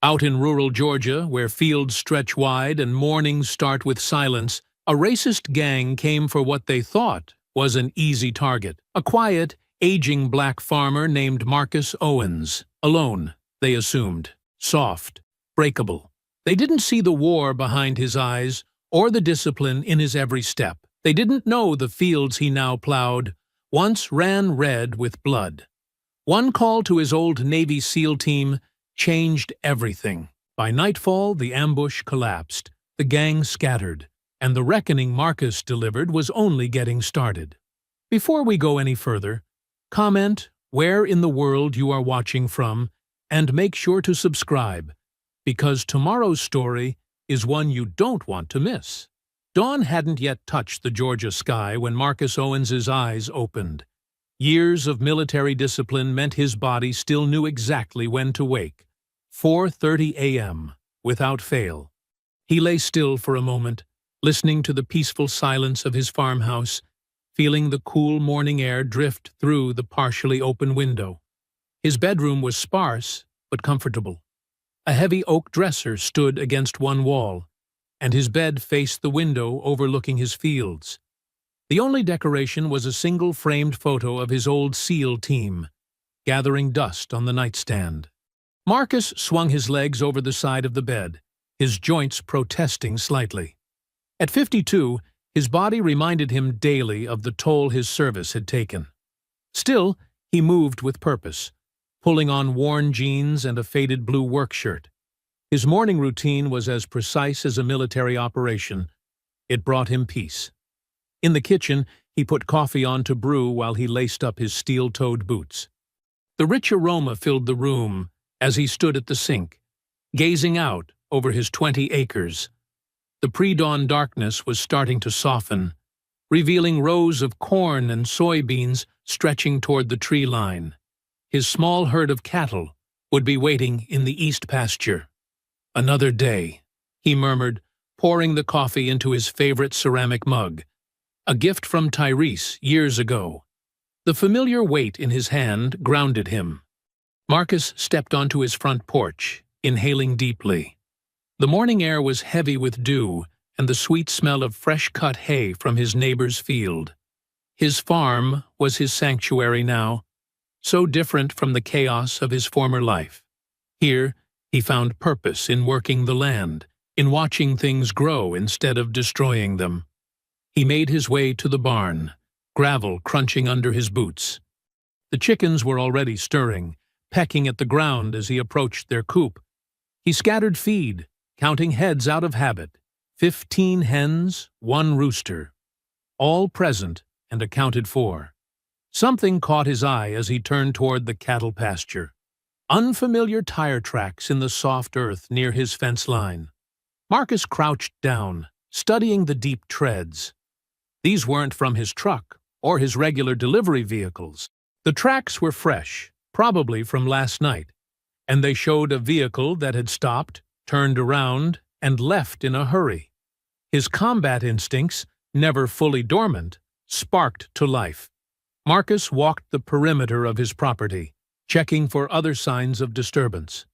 Out in rural Georgia, where fields stretch wide and mornings start with silence, a racist gang came for what they thought was an easy target. A quiet, aging black farmer named Marcus Owens. Alone, they assumed. Soft. Breakable. They didn't see the war behind his eyes or the discipline in his every step. They didn't know the fields he now plowed once ran red with blood. One call to his old Navy SEAL team changed everything. By nightfall, the ambush collapsed, the gang scattered, and the reckoning Marcus delivered was only getting started. Before we go any further, comment where in the world you are watching from and make sure to subscribe, because tomorrow's story is one you don't want to miss. Dawn hadn't yet touched the Georgia sky when Marcus Owens's eyes opened. Years of military discipline meant his body still knew exactly when to wake. 4:30 a.m., without fail. He lay still for a moment, listening to the peaceful silence of his farmhouse, feeling the cool morning air drift through the partially open window. His bedroom was sparse but comfortable. A heavy oak dresser stood against one wall, and his bed faced the window overlooking his fields. The only decoration was a single framed photo of his old SEAL team, gathering dust on the nightstand. Marcus swung his legs over the side of the bed, his joints protesting slightly. At 52, his body reminded him daily of the toll his service had taken. Still, he moved with purpose, pulling on worn jeans and a faded blue work shirt. His morning routine was as precise as a military operation. It brought him peace. In the kitchen, he put coffee on to brew while he laced up his steel-toed boots. The rich aroma filled the room as he stood at the sink, gazing out over his 20 acres. The pre-dawn darkness was starting to soften, revealing rows of corn and soybeans stretching toward the tree line. His small herd of cattle would be waiting in the east pasture. "Another day," he murmured, pouring the coffee into his favorite ceramic mug. A gift from Tyrese years ago. The familiar weight in his hand grounded him. Marcus stepped onto his front porch, inhaling deeply. The morning air was heavy with dew and the sweet smell of fresh-cut hay from his neighbor's field. His farm was his sanctuary now, so different from the chaos of his former life. Here, he found purpose in working the land, in watching things grow instead of destroying them. He made his way to the barn, gravel crunching under his boots. The chickens were already stirring, pecking at the ground as he approached their coop. He scattered feed, counting heads out of habit. 15 hens, 1 rooster. All present and accounted for. Something caught his eye as he turned toward the cattle pasture. Unfamiliar tire tracks in the soft earth near his fence line. Marcus crouched down, studying the deep treads. These weren't from his truck or his regular delivery vehicles. The tracks were fresh, probably from last night, and they showed a vehicle that had stopped, turned around, and left in a hurry. His combat instincts, never fully dormant, sparked to life. Marcus walked the perimeter of his property, checking for other signs of disturbance.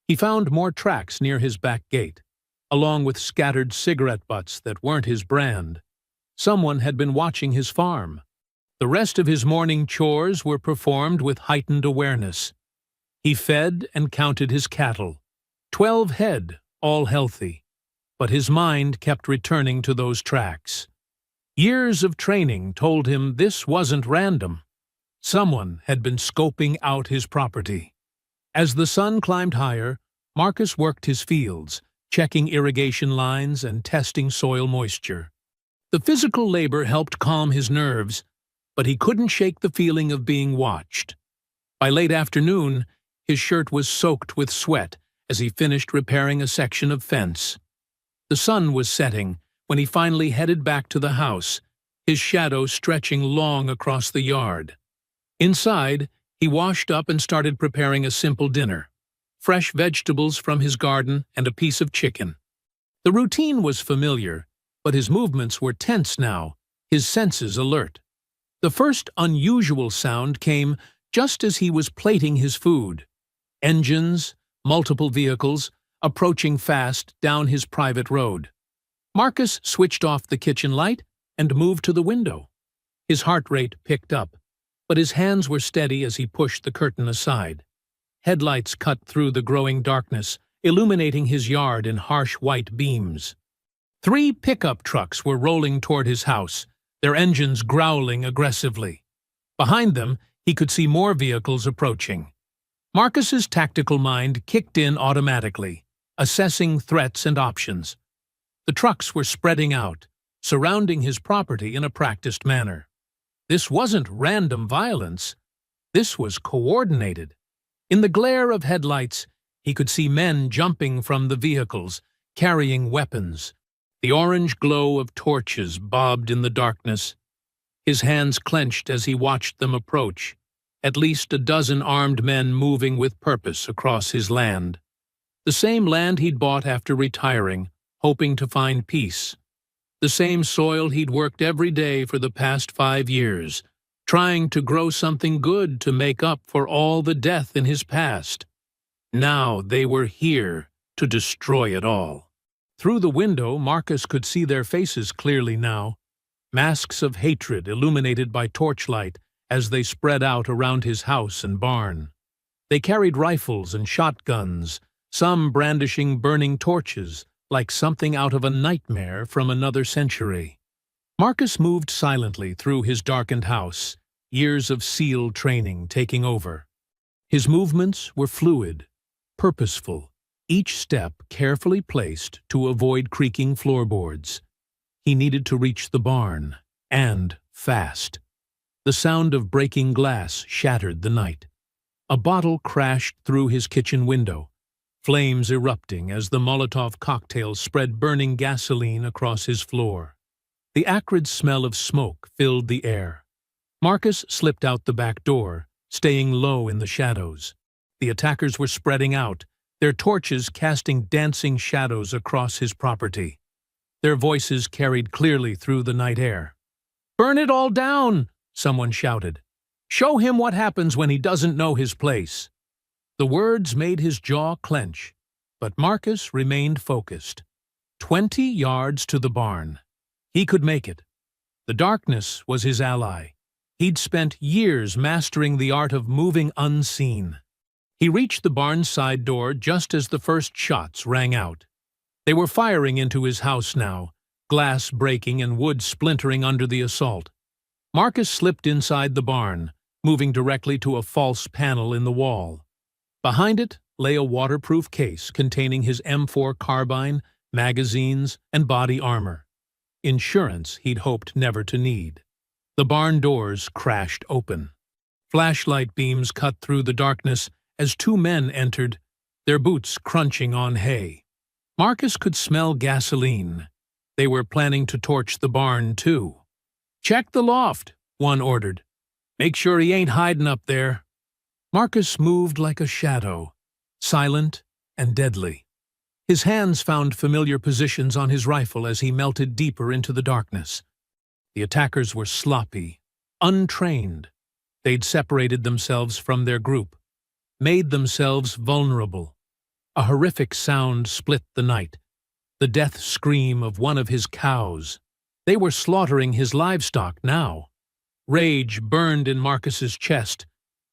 He found more tracks near his back gate, along with scattered cigarette butts that weren't his brand. Someone had been watching his farm. The rest of his morning chores were performed with heightened awareness. He fed and counted his cattle. 12 head, all healthy. But his mind kept returning to those tracks. Years of training told him this wasn't random. Someone had been scoping out his property. As the sun climbed higher, Marcus worked his fields, checking irrigation lines and testing soil moisture. The physical labor helped calm his nerves, but he couldn't shake the feeling of being watched. By late afternoon, his shirt was soaked with sweat as he finished repairing a section of fence. The sun was setting when he finally headed back to the house, his shadow stretching long across the yard. Inside, he washed up and started preparing a simple dinner. Fresh vegetables from his garden and a piece of chicken. The routine was familiar, but his movements were tense now, his senses alert. The first unusual sound came just as he was plating his food. Engines, multiple vehicles, approaching fast down his private road. Marcus switched off the kitchen light and moved to the window. His heart rate picked up, but his hands were steady as he pushed the curtain aside. Headlights cut through the growing darkness, illuminating his yard in harsh white beams. 3 pickup trucks were rolling toward his house, their engines growling aggressively. Behind them, he could see more vehicles approaching. Marcus's tactical mind kicked in automatically, assessing threats and options. The trucks were spreading out, surrounding his property in a practiced manner. This wasn't random violence. This was coordinated. In the glare of headlights, he could see men jumping from the vehicles, carrying weapons. The orange glow of torches bobbed in the darkness. His hands clenched as he watched them approach, at least a dozen armed men moving with purpose across his land. The same land he'd bought after retiring, hoping to find peace. The same soil he'd worked every day for the past 5 years, trying to grow something good to make up for all the death in his past. Now they were here to destroy it all. Through the window, Marcus could see their faces clearly now, masks of hatred illuminated by torchlight as they spread out around his house and barn. They carried rifles and shotguns, some brandishing burning torches, like something out of a nightmare from another century. Marcus moved silently through his darkened house, years of SEAL training taking over. His movements were fluid, purposeful, each step carefully placed to avoid creaking floorboards. He needed to reach the barn, and fast. The sound of breaking glass shattered the night. A bottle crashed through his kitchen window, flames erupting as the Molotov cocktail spread burning gasoline across his floor. The acrid smell of smoke filled the air. Marcus slipped out the back door, staying low in the shadows. The attackers were spreading out, their torches casting dancing shadows across his property. Their voices carried clearly through the night air. "Burn it all down!" someone shouted. "Show him what happens when he doesn't know his place." The words made his jaw clench, but Marcus remained focused. 20 yards to the barn. He could make it. The darkness was his ally. He'd spent years mastering the art of moving unseen. He reached the barn's side door just as the first shots rang out. They were firing into his house now, glass breaking and wood splintering under the assault. Marcus slipped inside the barn, moving directly to a false panel in the wall. Behind it lay a waterproof case containing his M4 carbine, magazines, and body armor. Insurance he'd hoped never to need. The barn doors crashed open. Flashlight beams cut through the darkness as 2 men entered, their boots crunching on hay. Marcus could smell gasoline. They were planning to torch the barn, too. "Check the loft," one ordered. "Make sure he ain't hiding up there." Marcus moved like a shadow, silent and deadly. His hands found familiar positions on his rifle as he melted deeper into the darkness. The attackers were sloppy, untrained. They'd separated themselves from their group, made themselves vulnerable. A horrific sound split the night, the death scream of one of his cows. They were slaughtering his livestock now. Rage burned in Marcus's chest,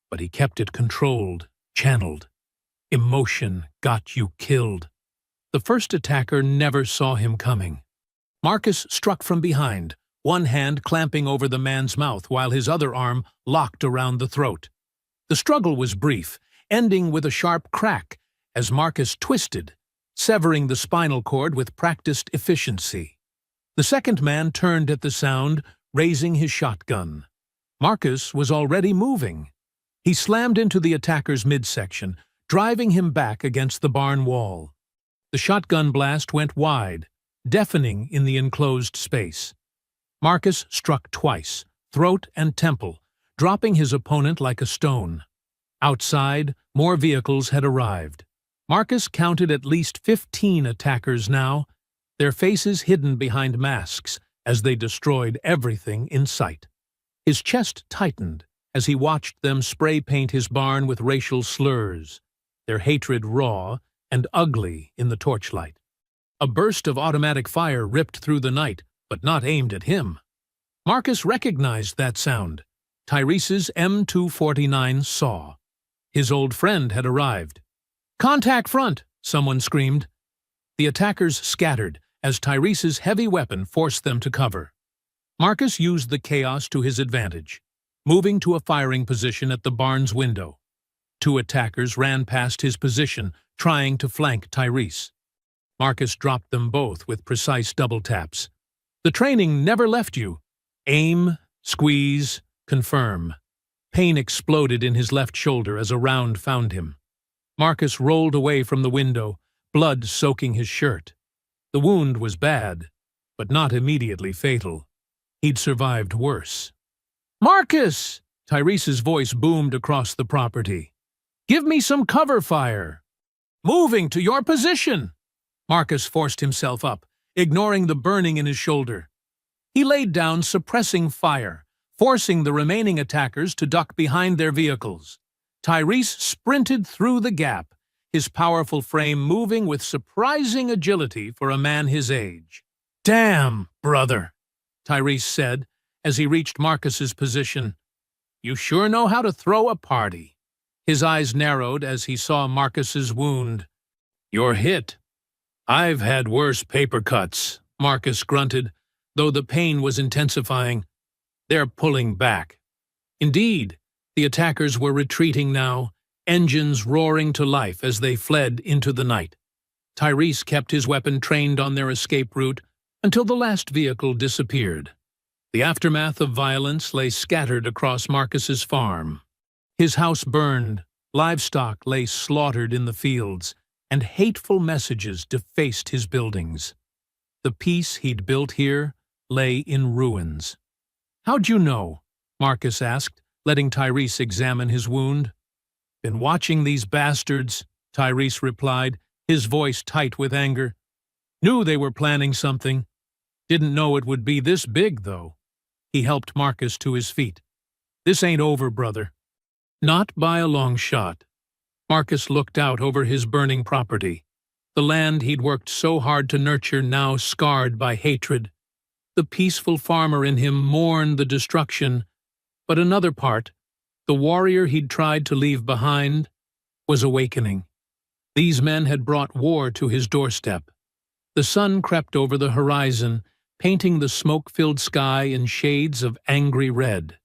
but he kept it controlled, channeled. Emotion got you killed. The first attacker never saw him coming. Marcus struck from behind, one hand clamping over the man's mouth while his other arm locked around the throat. The struggle was brief, ending with a sharp crack as Marcus twisted, severing the spinal cord with practiced efficiency. The second man turned at the sound, raising his shotgun. Marcus was already moving. He slammed into the attacker's midsection, driving him back against the barn wall. The shotgun blast went wide, deafening in the enclosed space. Marcus struck twice, throat and temple, dropping his opponent like a stone. Outside, more vehicles had arrived. Marcus counted at least 15 attackers now, their faces hidden behind masks as they destroyed everything in sight. His chest tightened as he watched them spray paint his barn with racial slurs, their hatred raw and ugly in the torchlight. A burst of automatic fire ripped through the night, but not aimed at him. Marcus recognized that sound. Tyrese's M249 saw. His old friend had arrived. "Contact front!" someone screamed. The attackers scattered as Tyrese's heavy weapon forced them to cover. Marcus used the chaos to his advantage, moving to a firing position at the barn's window. Two attackers ran past his position, trying to flank Tyrese. Marcus dropped them both with precise double taps. The training never left you. Aim, squeeze, confirm. Pain exploded in his left shoulder as a round found him. Marcus rolled away from the window, blood soaking his shirt. The wound was bad, but not immediately fatal. He'd survived worse. "Marcus!" Tyrese's voice boomed across the property. "Give me some cover fire!" "Moving to your position!" Marcus forced himself up, ignoring the burning in his shoulder. He laid down, suppressing fire, forcing the remaining attackers to duck behind their vehicles. Tyrese sprinted through the gap, his powerful frame moving with surprising agility for a man his age. "Damn, brother," Tyrese said as he reached Marcus's position. "You sure know how to throw a party." His eyes narrowed as he saw Marcus's wound. "You're hit." "I've had worse paper cuts," Marcus grunted, though the pain was intensifying. "They're pulling back." Indeed, the attackers were retreating now, engines roaring to life as they fled into the night. Tyrese kept his weapon trained on their escape route until the last vehicle disappeared. The aftermath of violence lay scattered across Marcus's farm. His house burned, livestock lay slaughtered in the fields, and hateful messages defaced his buildings. The peace he'd built here lay in ruins. "How'd you know?" Marcus asked, letting Tyrese examine his wound. "Been watching these bastards," Tyrese replied, his voice tight with anger. "Knew they were planning something. Didn't know it would be this big, though." He helped Marcus to his feet. "This ain't over, brother." Not by a long shot. Marcus looked out over his burning property. The land he'd worked so hard to nurture now scarred by hatred. The peaceful farmer in him mourned the destruction, but another part, the warrior he'd tried to leave behind, was awakening. These men had brought war to his doorstep. The sun crept over the horizon, painting the smoke-filled sky in shades of angry red.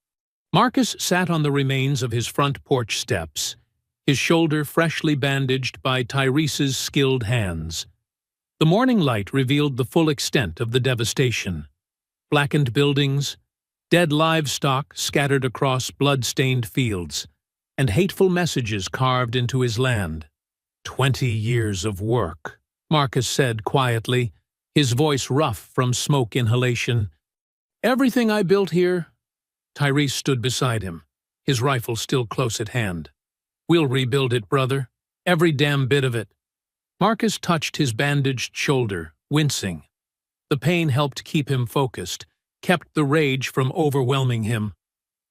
Marcus sat on the remains of his front porch steps, his shoulder freshly bandaged by Tyrese's skilled hands. The morning light revealed the full extent of the devastation. Blackened buildings, dead livestock scattered across blood-stained fields, and hateful messages carved into his land. 20 years of work, Marcus said quietly, his voice rough from smoke inhalation. "Everything I built here?" Tyrese stood beside him, his rifle still close at hand. "We'll rebuild it, brother. Every damn bit of it." Marcus touched his bandaged shoulder, wincing. The pain helped keep him focused, kept the rage from overwhelming him.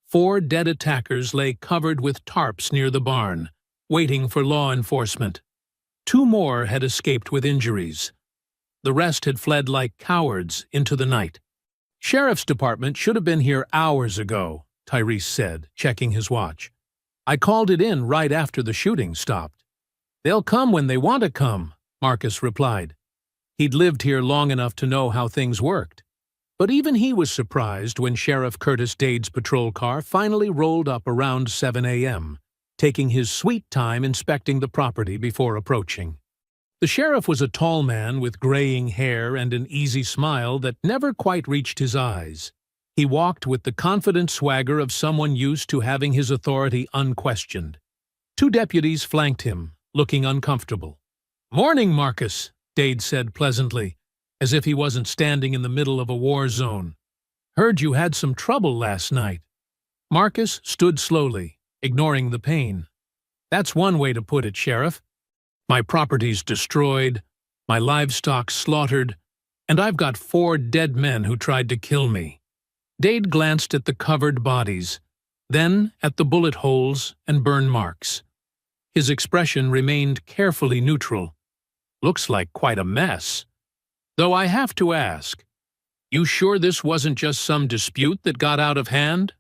4 dead attackers lay covered with tarps near the barn, waiting for law enforcement. 2 more had escaped with injuries. The rest had fled like cowards into the night. "Sheriff's department should have been here hours ago," Tyrese said, checking his watch. "I called it in right after the shooting stopped." "They'll come when they want to come," Marcus replied. He'd lived here long enough to know how things worked. But even he was surprised when Sheriff Curtis Dade's patrol car finally rolled up around 7 a.m., taking his sweet time inspecting the property before approaching. The sheriff was a tall man with graying hair and an easy smile that never quite reached his eyes. He walked with the confident swagger of someone used to having his authority unquestioned. 2 deputies flanked him, looking uncomfortable. "Morning, Marcus," Dade said pleasantly, as if he wasn't standing in the middle of a war zone. "Heard you had some trouble last night." Marcus stood slowly, ignoring the pain. "That's one way to put it, Sheriff. My property's destroyed, my livestock slaughtered, and I've got 4 dead men who tried to kill me." Dade glanced at the covered bodies, then at the bullet holes and burn marks. His expression remained carefully neutral, Looks like quite a mess. Though I have to ask, you sure this wasn't just some dispute that got out of hand?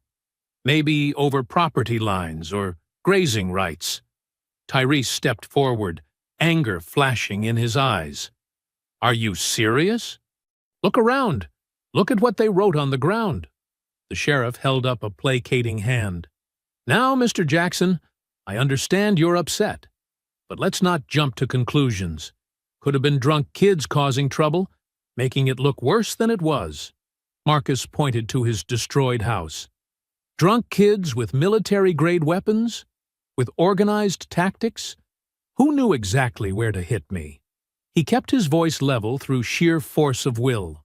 Maybe over property lines or grazing rights? Tyrese stepped forward, anger flashing in his eyes. Are you serious? Look around. Look at what they wrote on the ground. The sheriff held up a placating hand. Now, Mr. Jackson, I understand you're upset. But let's not jump to conclusions. Could have been drunk kids causing trouble, making it look worse than it was. Marcus pointed to his destroyed house. Drunk kids with military-grade weapons? With organized tactics? Who knew exactly where to hit me? He kept his voice level through sheer force of will.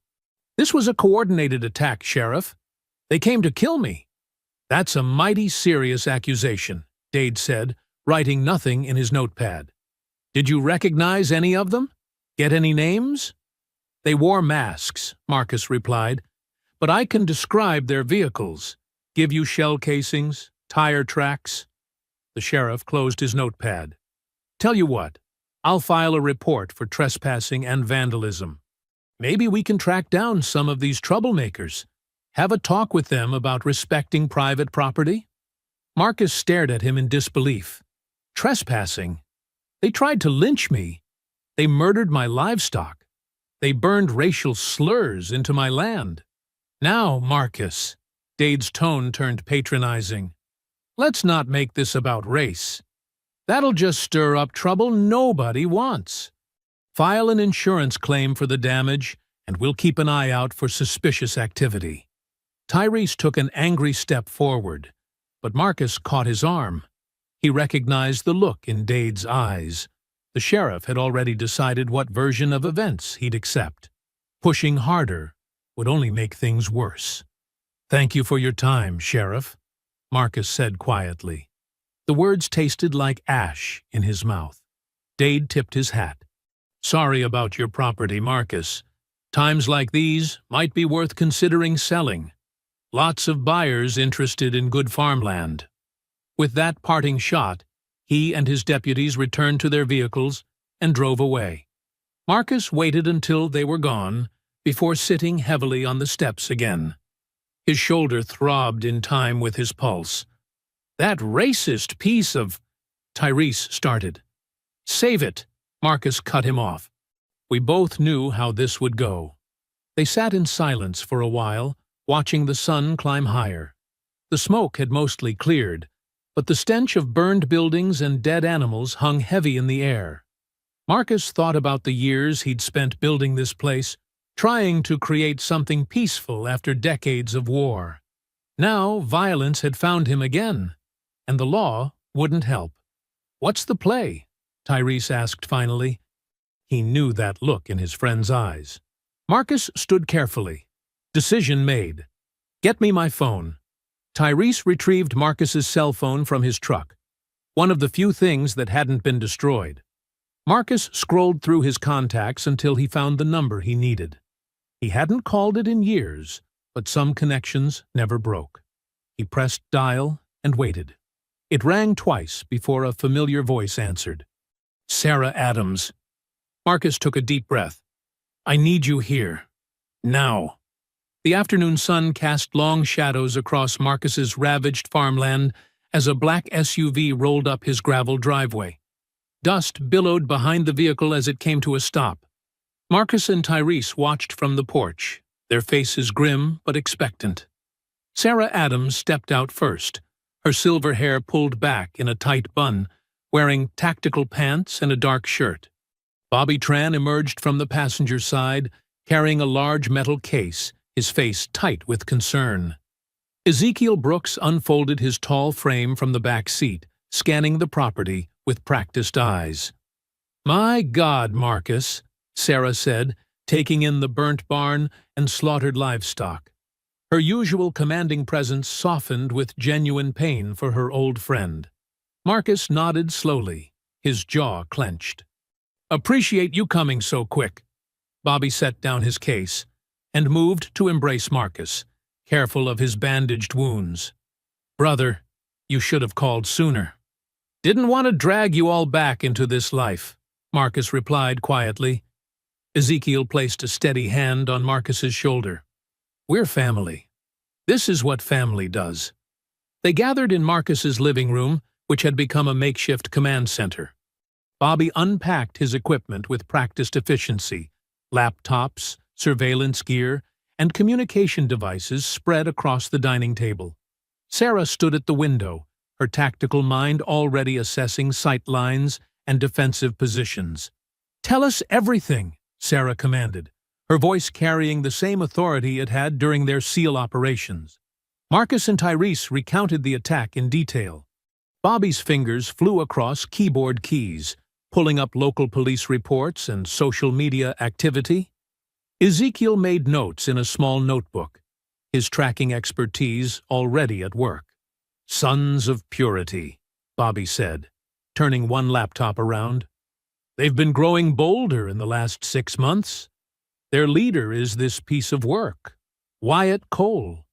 This was a coordinated attack, Sheriff. They came to kill me. That's a mighty serious accusation, Dade said, writing nothing in his notepad. Did you recognize any of them? Get any names? They wore masks, Marcus replied, but I can describe their vehicles, give you shell casings, tire tracks. The sheriff closed his notepad. Tell you what, I'll file a report for trespassing and vandalism. Maybe we can track down some of these troublemakers. Have a talk with them about respecting private property? Marcus stared at him in disbelief. Trespassing? They tried to lynch me. They murdered my livestock. They burned racial slurs into my land. Now, Marcus, Dade's tone turned patronizing. Let's not make this about race. That'll just stir up trouble nobody wants. File an insurance claim for the damage, and we'll keep an eye out for suspicious activity. Tyrese took an angry step forward, but Marcus caught his arm. He recognized the look in Dade's eyes. The sheriff had already decided what version of events he'd accept. Pushing harder would only make things worse. Thank you for your time, Sheriff, Marcus said quietly. The words tasted like ash in his mouth. Dade tipped his hat. Sorry about your property, Marcus. Times like these might be worth considering selling. Lots of buyers interested in good farmland. With that parting shot, he and his deputies returned to their vehicles and drove away. Marcus waited until they were gone before sitting heavily on the steps again. His shoulder throbbed in time with his pulse. That racist piece of... Tyrese started. Save it, Marcus cut him off. We both knew how this would go. They sat in silence for a while, watching the sun climb higher. The smoke had mostly cleared, but the stench of burned buildings and dead animals hung heavy in the air. Marcus thought about the years he'd spent building this place, trying to create something peaceful after decades of war. Now violence had found him again, and the law wouldn't help. What's the play? Tyrese asked finally. He knew that look in his friend's eyes. Marcus stood carefully. Decision made. Get me my phone. Tyrese retrieved Marcus's cell phone from his truck, one of the few things that hadn't been destroyed. Marcus scrolled through his contacts until he found the number he needed. He hadn't called it in years, but some connections never broke. He pressed dial and waited. It rang twice before a familiar voice answered. Sarah Adams. Marcus took a deep breath. I need you here. Now. The afternoon sun cast long shadows across Marcus's ravaged farmland as a black SUV rolled up his gravel driveway. Dust billowed behind the vehicle as it came to a stop. Marcus and Tyrese watched from the porch, their faces grim but expectant. Sarah Adams stepped out first, her silver hair pulled back in a tight bun, wearing tactical pants and a dark shirt. Bobby Tran emerged from the passenger side, carrying a large metal case, his face tight with concern. Ezekiel Brooks unfolded his tall frame from the back seat, scanning the property with practiced eyes. My God, Marcus, Sarah said, taking in the burnt barn and slaughtered livestock. Her usual commanding presence softened with genuine pain for her old friend. Marcus nodded slowly, his jaw clenched. Appreciate you coming so quick. Bobby set down his case and moved to embrace Marcus, careful of his bandaged wounds. Brother, you should have called sooner. Didn't want to drag you all back into this life. Marcus replied quietly. Ezekiel placed a steady hand on Marcus's shoulder. We're family. This is what family does. They gathered in Marcus's living room, which had become a makeshift command center. Bobby unpacked his equipment with practiced efficiency. Laptops, surveillance gear, and communication devices spread across the dining table. Sarah stood at the window, her tactical mind already assessing sight lines and defensive positions. "Tell us everything," Sarah commanded, her voice carrying the same authority it had during their SEAL operations. Marcus and Tyrese recounted the attack in detail. Bobby's fingers flew across keyboard keys, pulling up local police reports and social media activity. Ezekiel made notes in a small notebook, his tracking expertise already at work. "Sons of purity," Bobby said, turning one laptop around. "They've been growing bolder in the last 6 months. Their leader is this piece of work, Wyatt Cole."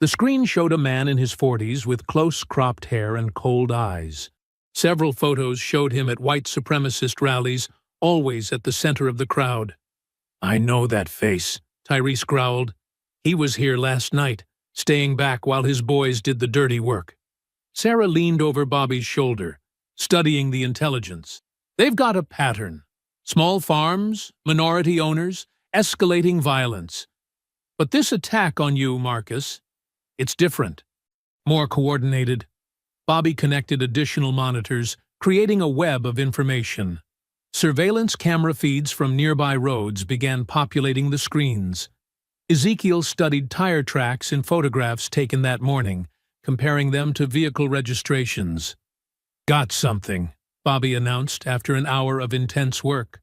The screen showed a man in his 40s with close cropped hair and cold eyes. Several photos showed him at white supremacist rallies, always at the center of the crowd. "I know that face," Tyrese growled. "He was here last night, staying back while his boys did the dirty work." Sarah leaned over Bobby's shoulder, studying the intelligence. "They've got a pattern. Small farms, minority owners, escalating violence. But this attack on you, Marcus, it's different. More coordinated." Bobby connected additional monitors, creating a web of information. Surveillance camera feeds from nearby roads began populating the screens. Ezekiel studied tire tracks in photographs taken that morning, comparing them to vehicle registrations. "Got something," Bobby announced after an hour of intense work.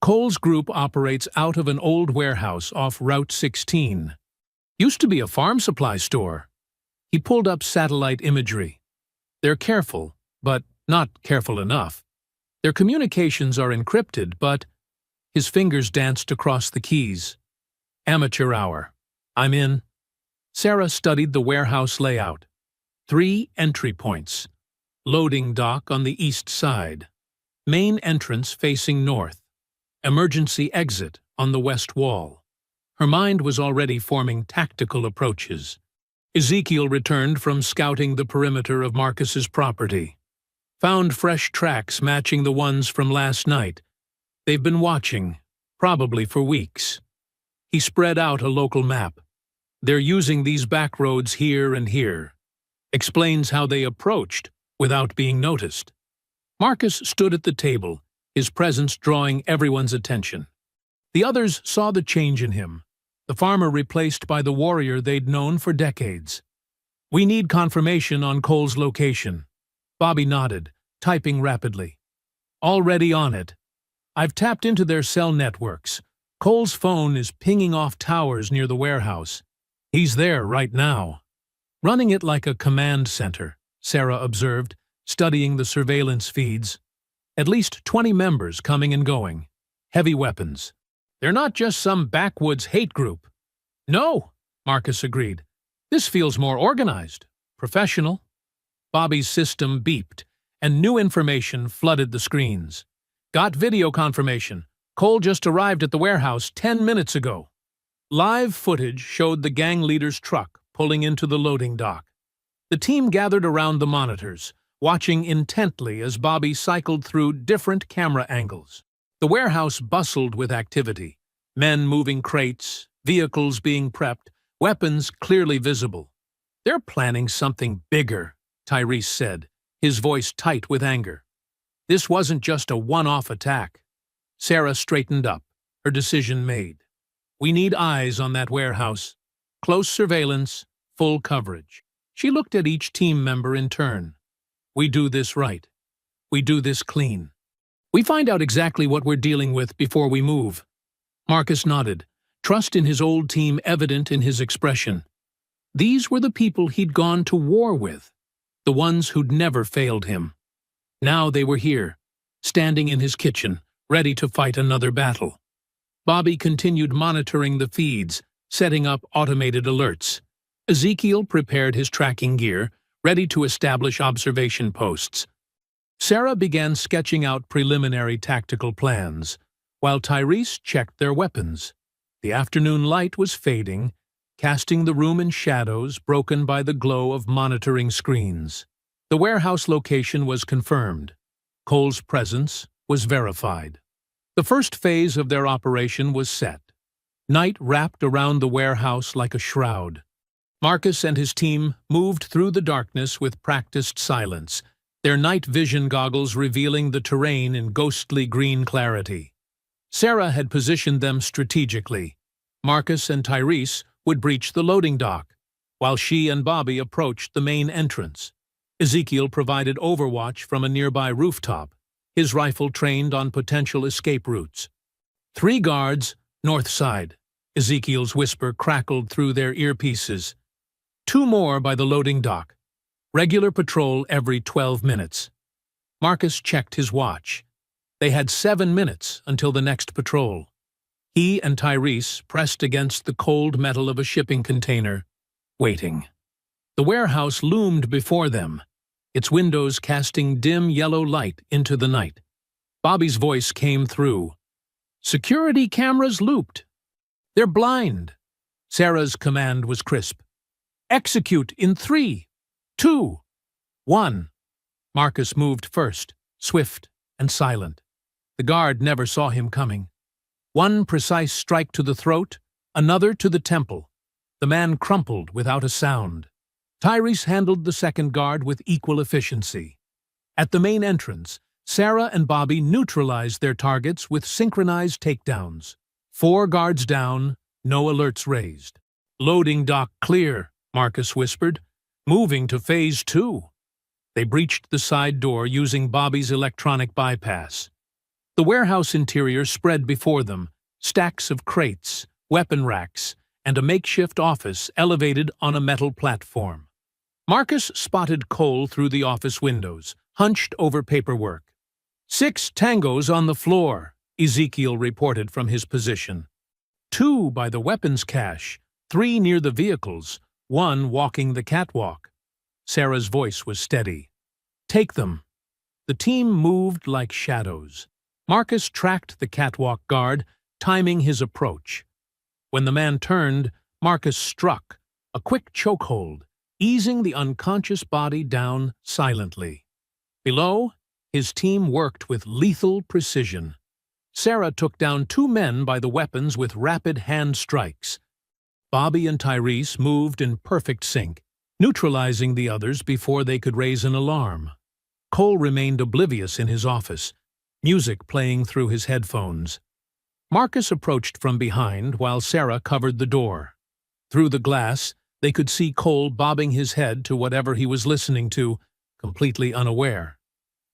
Cole's group operates out of an old warehouse off Route 16. Used to be a farm supply store. He pulled up satellite imagery. They're careful, but not careful enough. Their communications are encrypted, but... His fingers danced across the keys. "Amateur hour. I'm in." Sarah studied the warehouse layout. 3 entry points. Loading dock on the east side. Main entrance facing north. Emergency exit on the west wall. Her mind was already forming tactical approaches. Ezekiel returned from scouting the perimeter of Marcus's property. Found fresh tracks matching the ones from last night. They've been watching, probably for weeks. He spread out a local map. "They're using these back roads here and here." Explains how they approached without being noticed. Marcus stood at the table, his presence drawing everyone's attention. The others saw the change in him, the farmer replaced by the warrior they'd known for decades. "We need confirmation on Cole's location." Bobby nodded, typing rapidly. "Already on it. I've tapped into their cell networks. Cole's phone is pinging off towers near the warehouse. He's there right now." "Running it like a command center," Sarah observed, studying the surveillance feeds. "At least 20 members coming and going. Heavy weapons. They're not just some backwoods hate group." "No," Marcus agreed. "This feels more organized, professional." Bobby's system beeped, and new information flooded the screens. "Got video confirmation. Cole just arrived at the warehouse 10 minutes ago." Live footage showed the gang leader's truck pulling into the loading dock. The team gathered around the monitors, watching intently as Bobby cycled through different camera angles. The warehouse bustled with activity. Men moving crates, vehicles being prepped, weapons clearly visible. "They're planning something bigger," Tyrese said, his voice tight with anger. "This wasn't just a one-off attack." Sarah straightened up, her decision made. "We need eyes on that warehouse. Close surveillance, full coverage." She looked at each team member in turn. "We do this right. We do this clean. We find out exactly what we're dealing with before we move." Marcus nodded, trust in his old team evident in his expression. These were the people he'd gone to war with, the ones who'd never failed him. Now they were here, standing in his kitchen, ready to fight another battle. Bobby continued monitoring the feeds, setting up automated alerts. Ezekiel prepared his tracking gear, ready to establish observation posts. Sarah began sketching out preliminary tactical plans, while Tyrese checked their weapons. The afternoon light was fading, casting the room in shadows broken by the glow of monitoring screens. The warehouse location was confirmed. Cole's presence was verified. The first phase of their operation was set. Night wrapped around the warehouse like a shroud. Marcus and his team moved through the darkness with practiced silence, their night vision goggles revealing the terrain in ghostly green clarity. Sarah had positioned them strategically. Marcus and Tyrese would breach the loading dock, while she and Bobby approached the main entrance. Ezekiel provided overwatch from a nearby rooftop, his rifle trained on potential escape routes. 3 guards, north side. Ezekiel's whisper crackled through their earpieces. 2 more by the loading dock. Regular patrol every 12 minutes. Marcus checked his watch. They had 7 minutes until the next patrol. He and Tyrese pressed against the cold metal of a shipping container, waiting. The warehouse loomed before them, its windows casting dim yellow light into the night. Bobby's voice came through. "Security cameras looped. They're blind." Sarah's command was crisp. "Execute in 3, 2, 1. Marcus moved first, swift and silent. The guard never saw him coming. One precise strike to the throat, another to the temple. The man crumpled without a sound. Tyrese handled the second guard with equal efficiency. At the main entrance, Sarah and Bobby neutralized their targets with synchronized takedowns. 4 guards down, no alerts raised. "Loading dock clear," Marcus whispered, moving to phase 2. They breached the side door using Bobby's electronic bypass. The warehouse interior spread before them, stacks of crates, weapon racks, and a makeshift office elevated on a metal platform. Marcus spotted Cole through the office windows, hunched over paperwork. 6 tangos on the floor, Ezekiel reported from his position. 2 by the weapons cache, 3 near the vehicles, 1 walking the catwalk. Sarah's voice was steady. "Take them." The team moved like shadows. Marcus tracked the catwalk guard, timing his approach. When the man turned, Marcus struck, a quick chokehold, easing the unconscious body down silently. Below, his team worked with lethal precision. Sarah took down 2 men by the weapons with rapid hand strikes. Bobby and Tyrese moved in perfect sync, neutralizing the others before they could raise an alarm. Cole remained oblivious in his office, music playing through his headphones. Marcus approached from behind while Sarah covered the door. Through the glass, they could see Cole bobbing his head to whatever he was listening to, completely unaware.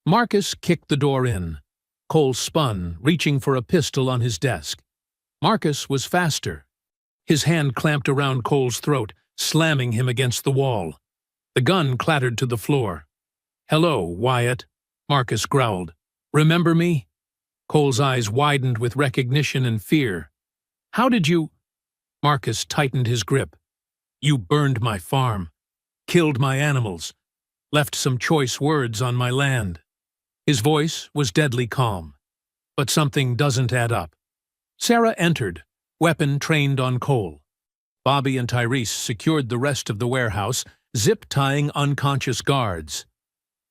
Marcus kicked the door in. Cole spun, reaching for a pistol on his desk. Marcus was faster. His hand clamped around Cole's throat, slamming him against the wall. The gun clattered to the floor. "Hello, Wyatt," Marcus growled. "Remember me?" Cole's eyes widened with recognition and fear. "How did you—" Marcus tightened his grip. "You burned my farm, killed my animals, left some choice words on my land." His voice was deadly calm. But something doesn't add up. Sarah entered, weapon trained on Cole. Bobby and Tyrese secured the rest of the warehouse, zip-tying unconscious guards.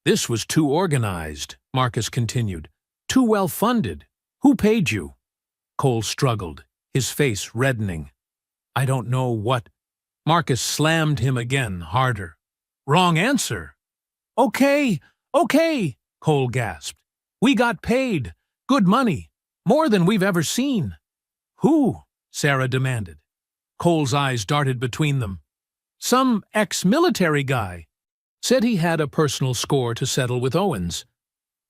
"This was too organized," Marcus continued. "Too well-funded. Who paid you?" Cole struggled, his face reddening. "I don't know what—" Marcus slammed him again, harder. "Wrong answer." "Okay, okay," Cole gasped. "We got paid. Good money. More than we've ever seen." "Who?" Sarah demanded. Cole's eyes darted between them. "Some ex-military guy. Said he had a personal score to settle with Owens.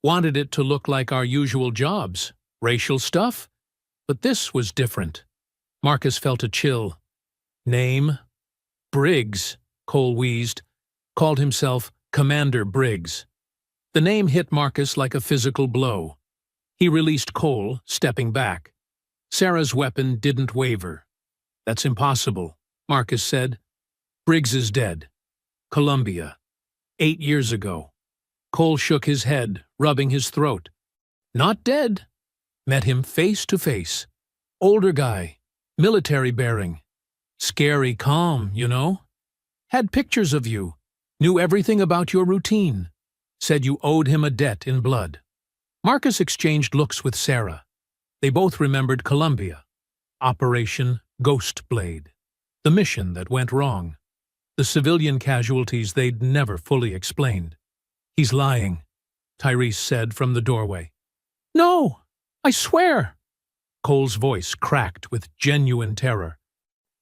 Wanted it to look like our usual jobs. Racial stuff? But this was different." Marcus felt a chill. "Name?" "Briggs," Cole wheezed. Called himself Commander Briggs. The name hit Marcus like a physical blow. He released Cole, stepping back. Sarah's weapon didn't waver. "That's impossible," Marcus said. "Briggs is dead. Columbia. 8 years ago." Cole shook his head, rubbing his throat. Not dead. Met him face to face. Older guy. Military bearing. Scary calm, you know. Had pictures of you. Knew everything about your routine. Said you owed him a debt in blood. Marcus exchanged looks with Sarah. They both remembered Columbia. Operation Ghost Blade. The mission that went wrong. The civilian casualties they'd never fully explained. He's lying, Tyrese said from the doorway. No, I swear. Cole's voice cracked with genuine terror.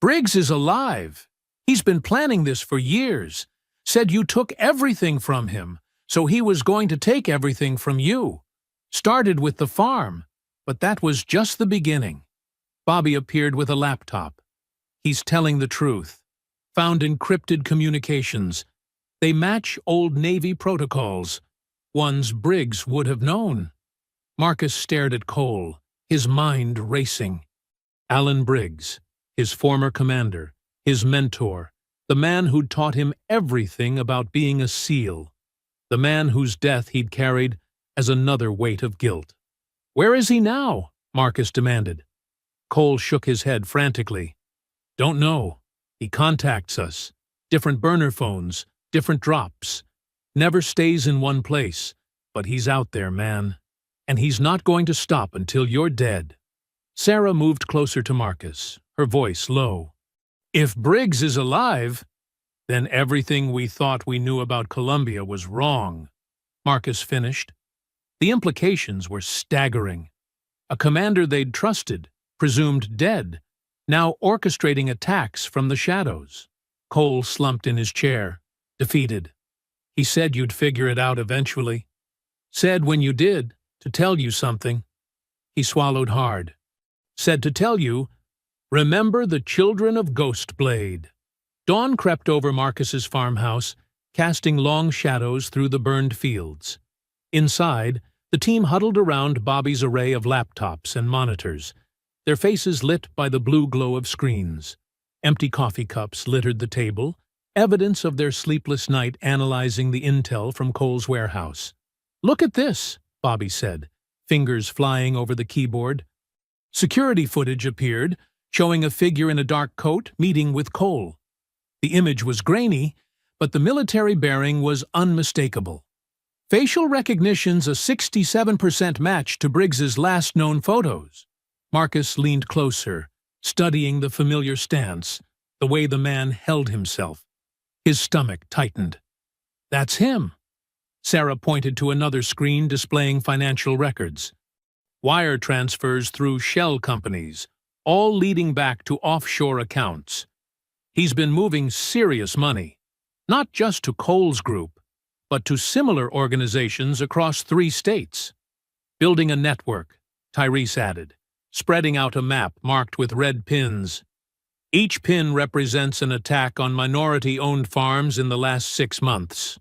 Briggs is alive. He's been planning this for years. Said you took everything from him, so he was going to take everything from you. Started with the farm, but that was just the beginning. Bobby appeared with a laptop. He's telling the truth. Found encrypted communications. They match old Navy protocols, ones Briggs would have known. Marcus stared at Cole, his mind racing. Alan Briggs, his former commander, his mentor, the man who'd taught him everything about being a SEAL, the man whose death he'd carried as another weight of guilt. Where is he now? Marcus demanded. Cole shook his head frantically. Don't know. He contacts us. Different burner phones, different drops. Never stays in one place. But he's out there, man. And he's not going to stop until you're dead. Sarah moved closer to Marcus, her voice low. If Briggs is alive, then everything we thought we knew about Columbia was wrong, Marcus finished. The implications were staggering. A commander they'd trusted, presumed dead, now orchestrating attacks from the shadows. Cole slumped in his chair, defeated. He said you'd figure it out eventually. Said when you did, to tell you something. He swallowed hard. Said to tell you, remember the children of Ghostblade. Dawn crept over Marcus's farmhouse, casting long shadows through the burned fields. Inside, the team huddled around Bobby's array of laptops and monitors, their faces lit by the blue glow of screens. Empty coffee cups littered the table, evidence of their sleepless night analyzing the intel from Cole's warehouse. Look at this, Bobby said, fingers flying over the keyboard. Security footage appeared, showing a figure in a dark coat meeting with Cole. The image was grainy, but the military bearing was unmistakable. Facial recognition's a 67% match to Briggs's last known photos. Marcus leaned closer, studying the familiar stance, the way the man held himself. His stomach tightened. That's him. Sarah pointed to another screen displaying financial records. Wire transfers through shell companies, all leading back to offshore accounts. He's been moving serious money, not just to Cole's group, but to similar organizations across 3 states. Building a network, Tyrese added, spreading out a map marked with red pins. Each pin represents an attack on minority-owned farms in the last 6 months.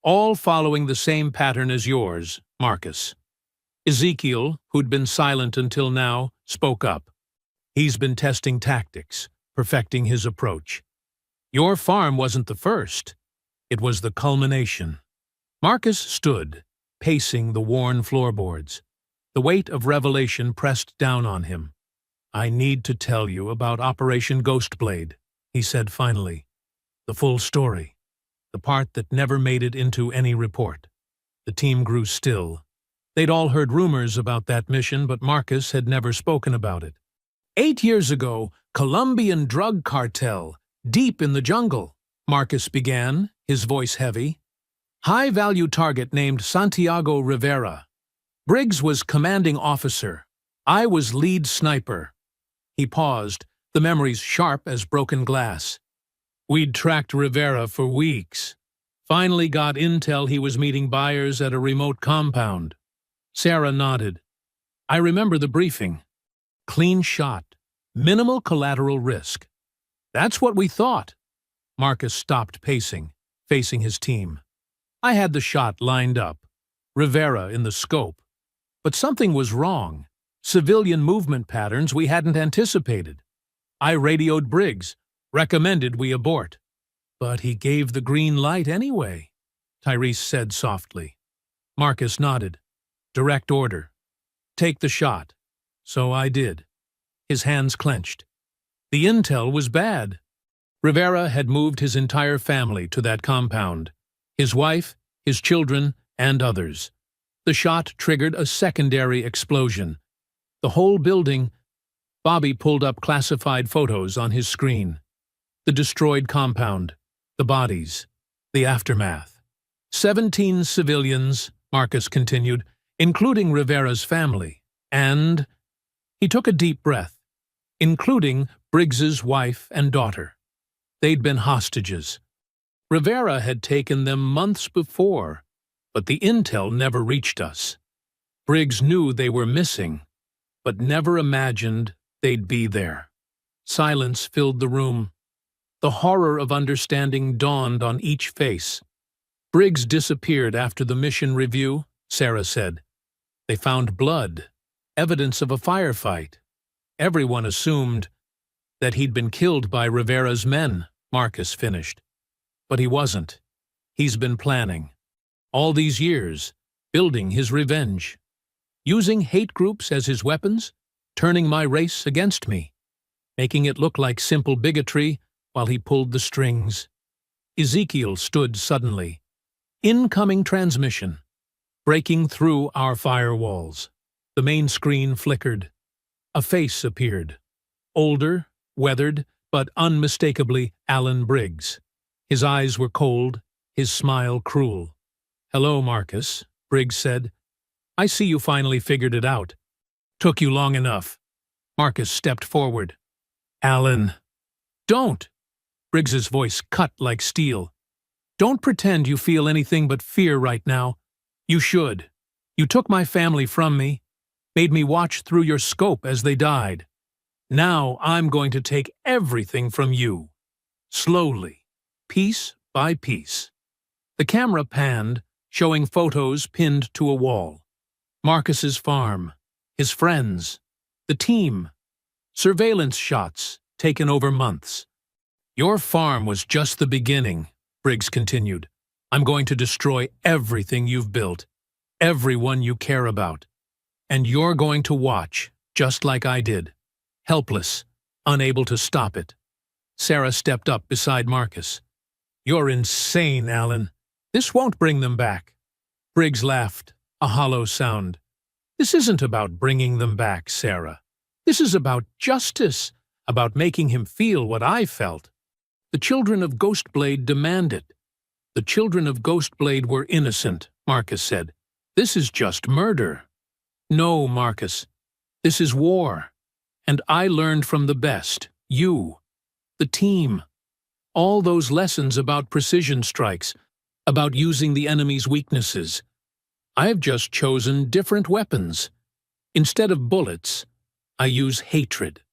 All following the same pattern as yours, Marcus. Ezekiel, who'd been silent until now, spoke up. He's been testing tactics, perfecting his approach. Your farm wasn't the first. It was the culmination. Marcus stood, pacing the worn floorboards. The weight of revelation pressed down on him. I need to tell you about Operation Ghostblade, he said finally. The full story. The part that never made it into any report. The team grew still. They'd all heard rumors about that mission, but Marcus had never spoken about it. 8 years ago, Colombian drug cartel, deep in the jungle, Marcus began, his voice heavy. High-value target named Santiago Rivera. Briggs was commanding officer. I was lead sniper. He paused, the memories sharp as broken glass. We'd tracked Rivera for weeks. Finally got intel he was meeting buyers at a remote compound. Sarah nodded. I remember the briefing. Clean shot. Minimal collateral risk. That's what we thought. Marcus stopped pacing, facing his team. I had the shot lined up. Rivera in the scope. But something was wrong. Civilian movement patterns we hadn't anticipated. I radioed Briggs, recommended we abort. But he gave the green light anyway, Tyrese said softly. Marcus nodded. Direct order. Take the shot. So I did. His hands clenched. The intel was bad. Rivera had moved his entire family to that compound. His wife, his children, and others. The shot triggered a secondary explosion. The whole building. Bobby pulled up classified photos on his screen. The destroyed compound. The bodies. The aftermath. 17 civilians, Marcus continued, including Rivera's family. And he took a deep breath, including Briggs's wife and daughter. They'd been hostages. Rivera had taken them months before, but the intel never reached us. Briggs knew they were missing, but never imagined they'd be there. Silence filled the room. The horror of understanding dawned on each face. Briggs disappeared after the mission review, Sarah said. They found blood, evidence of a firefight. Everyone assumed that he'd been killed by Rivera's men, Marcus finished. But he wasn't. He's been planning. All these years, building his revenge. Using hate groups as his weapons, turning my race against me. Making it look like simple bigotry while he pulled the strings. Ezekiel stood suddenly. Incoming transmission. Breaking through our firewalls. The main screen flickered. A face appeared. Older, weathered, but unmistakably Alan Briggs. His eyes were cold, his smile cruel. "Hello, Marcus," Briggs said. "I see you finally figured it out. Took you long enough." Marcus stepped forward. "Alan." "Don't!" Briggs's voice cut like steel. "Don't pretend you feel anything but fear right now. You should. You took my family from me, made me watch through your scope as they died. Now I'm going to take everything from you. Slowly, piece by piece." The camera panned, showing photos pinned to a wall. Marcus's farm, his friends, the team, surveillance shots taken over months. "Your farm was just the beginning," Briggs continued. "I'm going to destroy everything you've built, everyone you care about. And you're going to watch, just like I did. Helpless, unable to stop it." Sarah stepped up beside Marcus. "You're insane, Alan. This won't bring them back." Briggs laughed, a hollow sound. "This isn't about bringing them back, Sarah. This is about justice, about making him feel what I felt. The children of Ghostblade demand it." "The children of Ghostblade were innocent," Marcus said. "This is just murder." "No, Marcus. This is war. And I learned from the best, you, the team. All those lessons about precision strikes, about using the enemy's weaknesses. I've just chosen different weapons. Instead of bullets, I use hatred.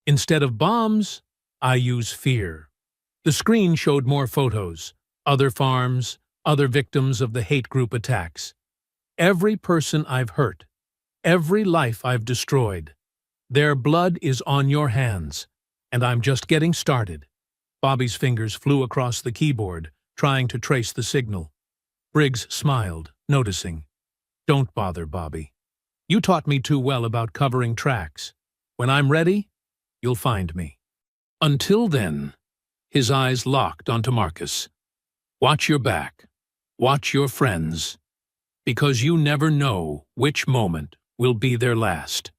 Instead of bombs, I use fear." The screen showed more photos, other farms, other victims of the hate group attacks. Every person I've hurt, every life I've destroyed. Their blood is on your hands, and I'm just getting started. Bobby's fingers flew across the keyboard, trying to trace the signal. Briggs smiled, noticing. "Don't bother, Bobby. You taught me too well about covering tracks. When I'm ready, you'll find me. Until then," his eyes locked onto Marcus. "Watch your back. Watch your friends. Because you never know which moment will be their last."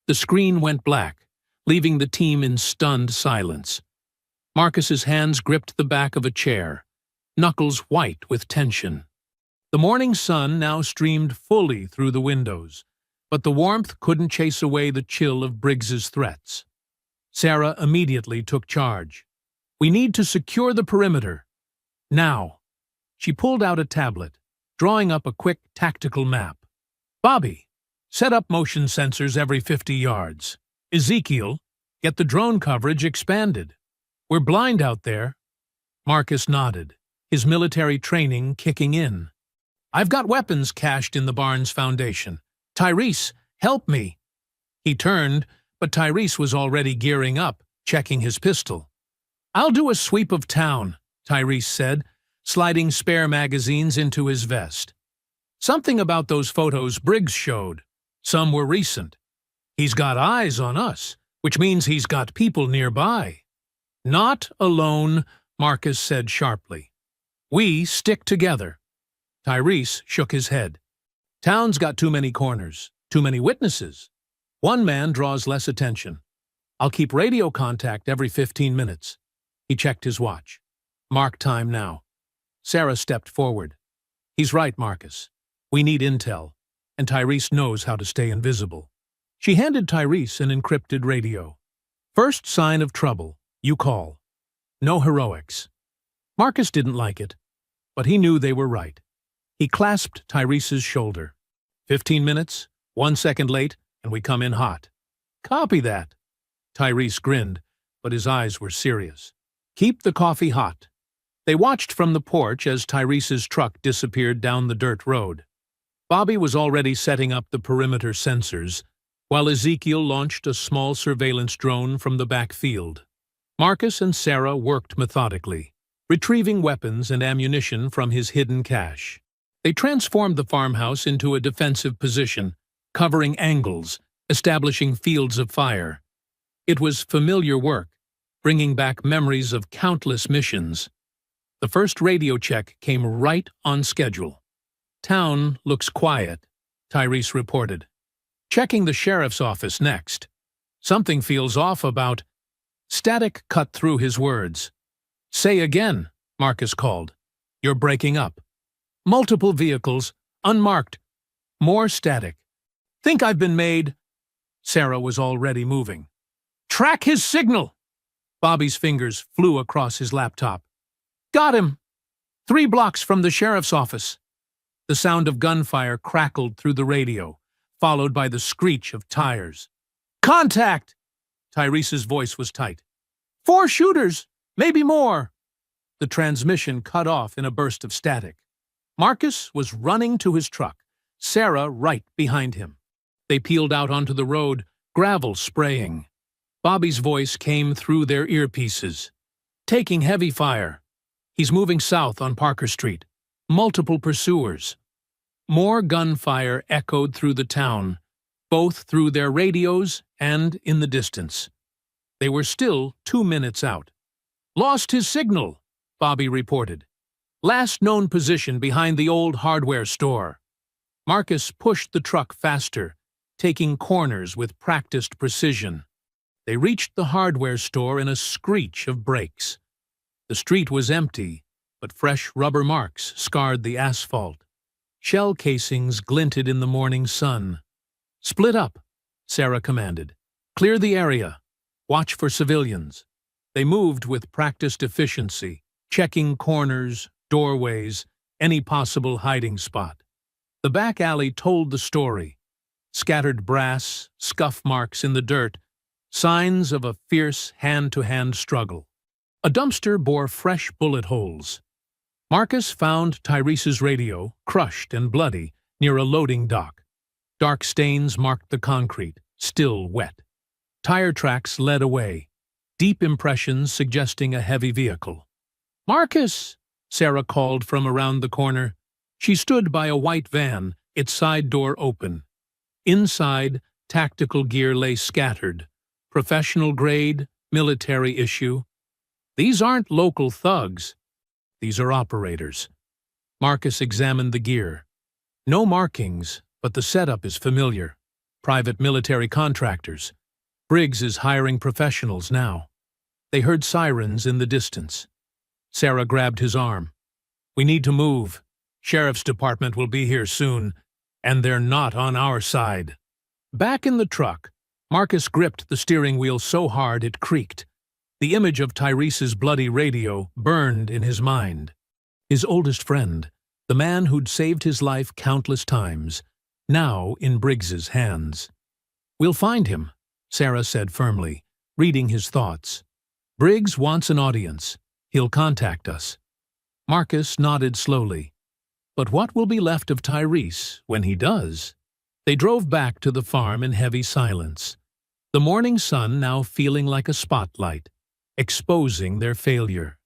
The screen went black, leaving the team in stunned silence. Marcus's hands gripped the back of a chair, knuckles white with tension. The morning sun now streamed fully through the windows, but the warmth couldn't chase away the chill of Briggs's threats. Sarah immediately took charge. "We need to secure the perimeter. Now." She pulled out a tablet, drawing up a quick tactical map. "Bobby, set up motion sensors every 50 yards. Ezekiel, get the drone coverage expanded. We're blind out there." Marcus nodded, his military training kicking in. "I've got weapons cached in the barn's foundation. Tyrese, help me." He turned, but Tyrese was already gearing up, checking his pistol. "I'll do a sweep of town," Tyrese said, sliding spare magazines into his vest. Something about those photos Briggs showed. Some were recent. He's got eyes on us, which means he's got people nearby. Not alone, Marcus said sharply. We stick together. Tyrese shook his head. Town's got too many corners, too many witnesses. One man draws less attention. I'll keep radio contact every 15 minutes. He checked his watch. Mark time now. Sarah stepped forward. He's right, Marcus. We need intel, and Tyrese knows how to stay invisible. She handed Tyrese an encrypted radio. First sign of trouble, you call. No heroics. Marcus didn't like it, but he knew they were right. He clasped Tyrese's shoulder. 15 minutes, 1 second late, and we come in hot. Copy that. Tyrese grinned, but his eyes were serious. Keep the coffee hot. They watched from the porch as Tyrese's truck disappeared down the dirt road. Bobby was already setting up the perimeter sensors, while Ezekiel launched a small surveillance drone from the back field. Marcus and Sarah worked methodically, retrieving weapons and ammunition from his hidden cache. They transformed the farmhouse into a defensive position, covering angles, establishing fields of fire. It was familiar work, bringing back memories of countless missions. The first radio check came right on schedule. Town looks quiet, Tyrese reported. Checking the sheriff's office next. Something feels off about... Static cut through his words. Say again, Marcus called. You're breaking up. Multiple vehicles, unmarked. More static. Think I've been made... Sarah was already moving. Track his signal! Bobby's fingers flew across his laptop. Got him! 3 blocks from the sheriff's office. The sound of gunfire crackled through the radio, followed by the screech of tires. Contact! Tyrese's voice was tight. 4 shooters, maybe more. The transmission cut off in a burst of static. Marcus was running to his truck, Sarah right behind him. They peeled out onto the road, gravel spraying. Bobby's voice came through their earpieces. Taking heavy fire. He's moving south on Parker Street. Multiple pursuers. More gunfire echoed through the town, both through their radios and in the distance. They were still 2 minutes out. Lost his signal, Bobby reported. Last known position behind the old hardware store. Marcus pushed the truck faster, taking corners with practiced precision. They reached the hardware store in a screech of brakes. The street was empty, but fresh rubber marks scarred the asphalt. Shell casings glinted in the morning sun. Split up, Sarah commanded. Clear the area. Watch for civilians. They moved with practiced efficiency, checking corners, doorways, any possible hiding spot. The back alley told the story. Scattered brass, scuff marks in the dirt, signs of a fierce hand-to-hand struggle. A dumpster bore fresh bullet holes. Marcus found Tyrese's radio, crushed and bloody, near a loading dock. Dark stains marked the concrete, still wet. Tire tracks led away, deep impressions suggesting a heavy vehicle. Marcus! Sarah called from around the corner. She stood by a white van, its side door open. Inside, tactical gear lay scattered. Professional grade, military issue. These aren't local thugs. These are operators. Marcus examined the gear. No markings, but the setup is familiar. Private military contractors. Briggs is hiring professionals now. They heard sirens in the distance. Sarah grabbed his arm. We need to move. Sheriff's department will be here soon, and they're not on our side. Back in the truck, Marcus gripped the steering wheel so hard it creaked. The image of Tyrese's bloody radio burned in his mind. His oldest friend, the man who'd saved his life countless times, now in Briggs's hands. We'll find him, Sarah said firmly, reading his thoughts. Briggs wants an audience. He'll contact us. Marcus nodded slowly. But what will be left of Tyrese when he does? They drove back to the farm in heavy silence. The morning sun now feeling like a spotlight, exposing their failure.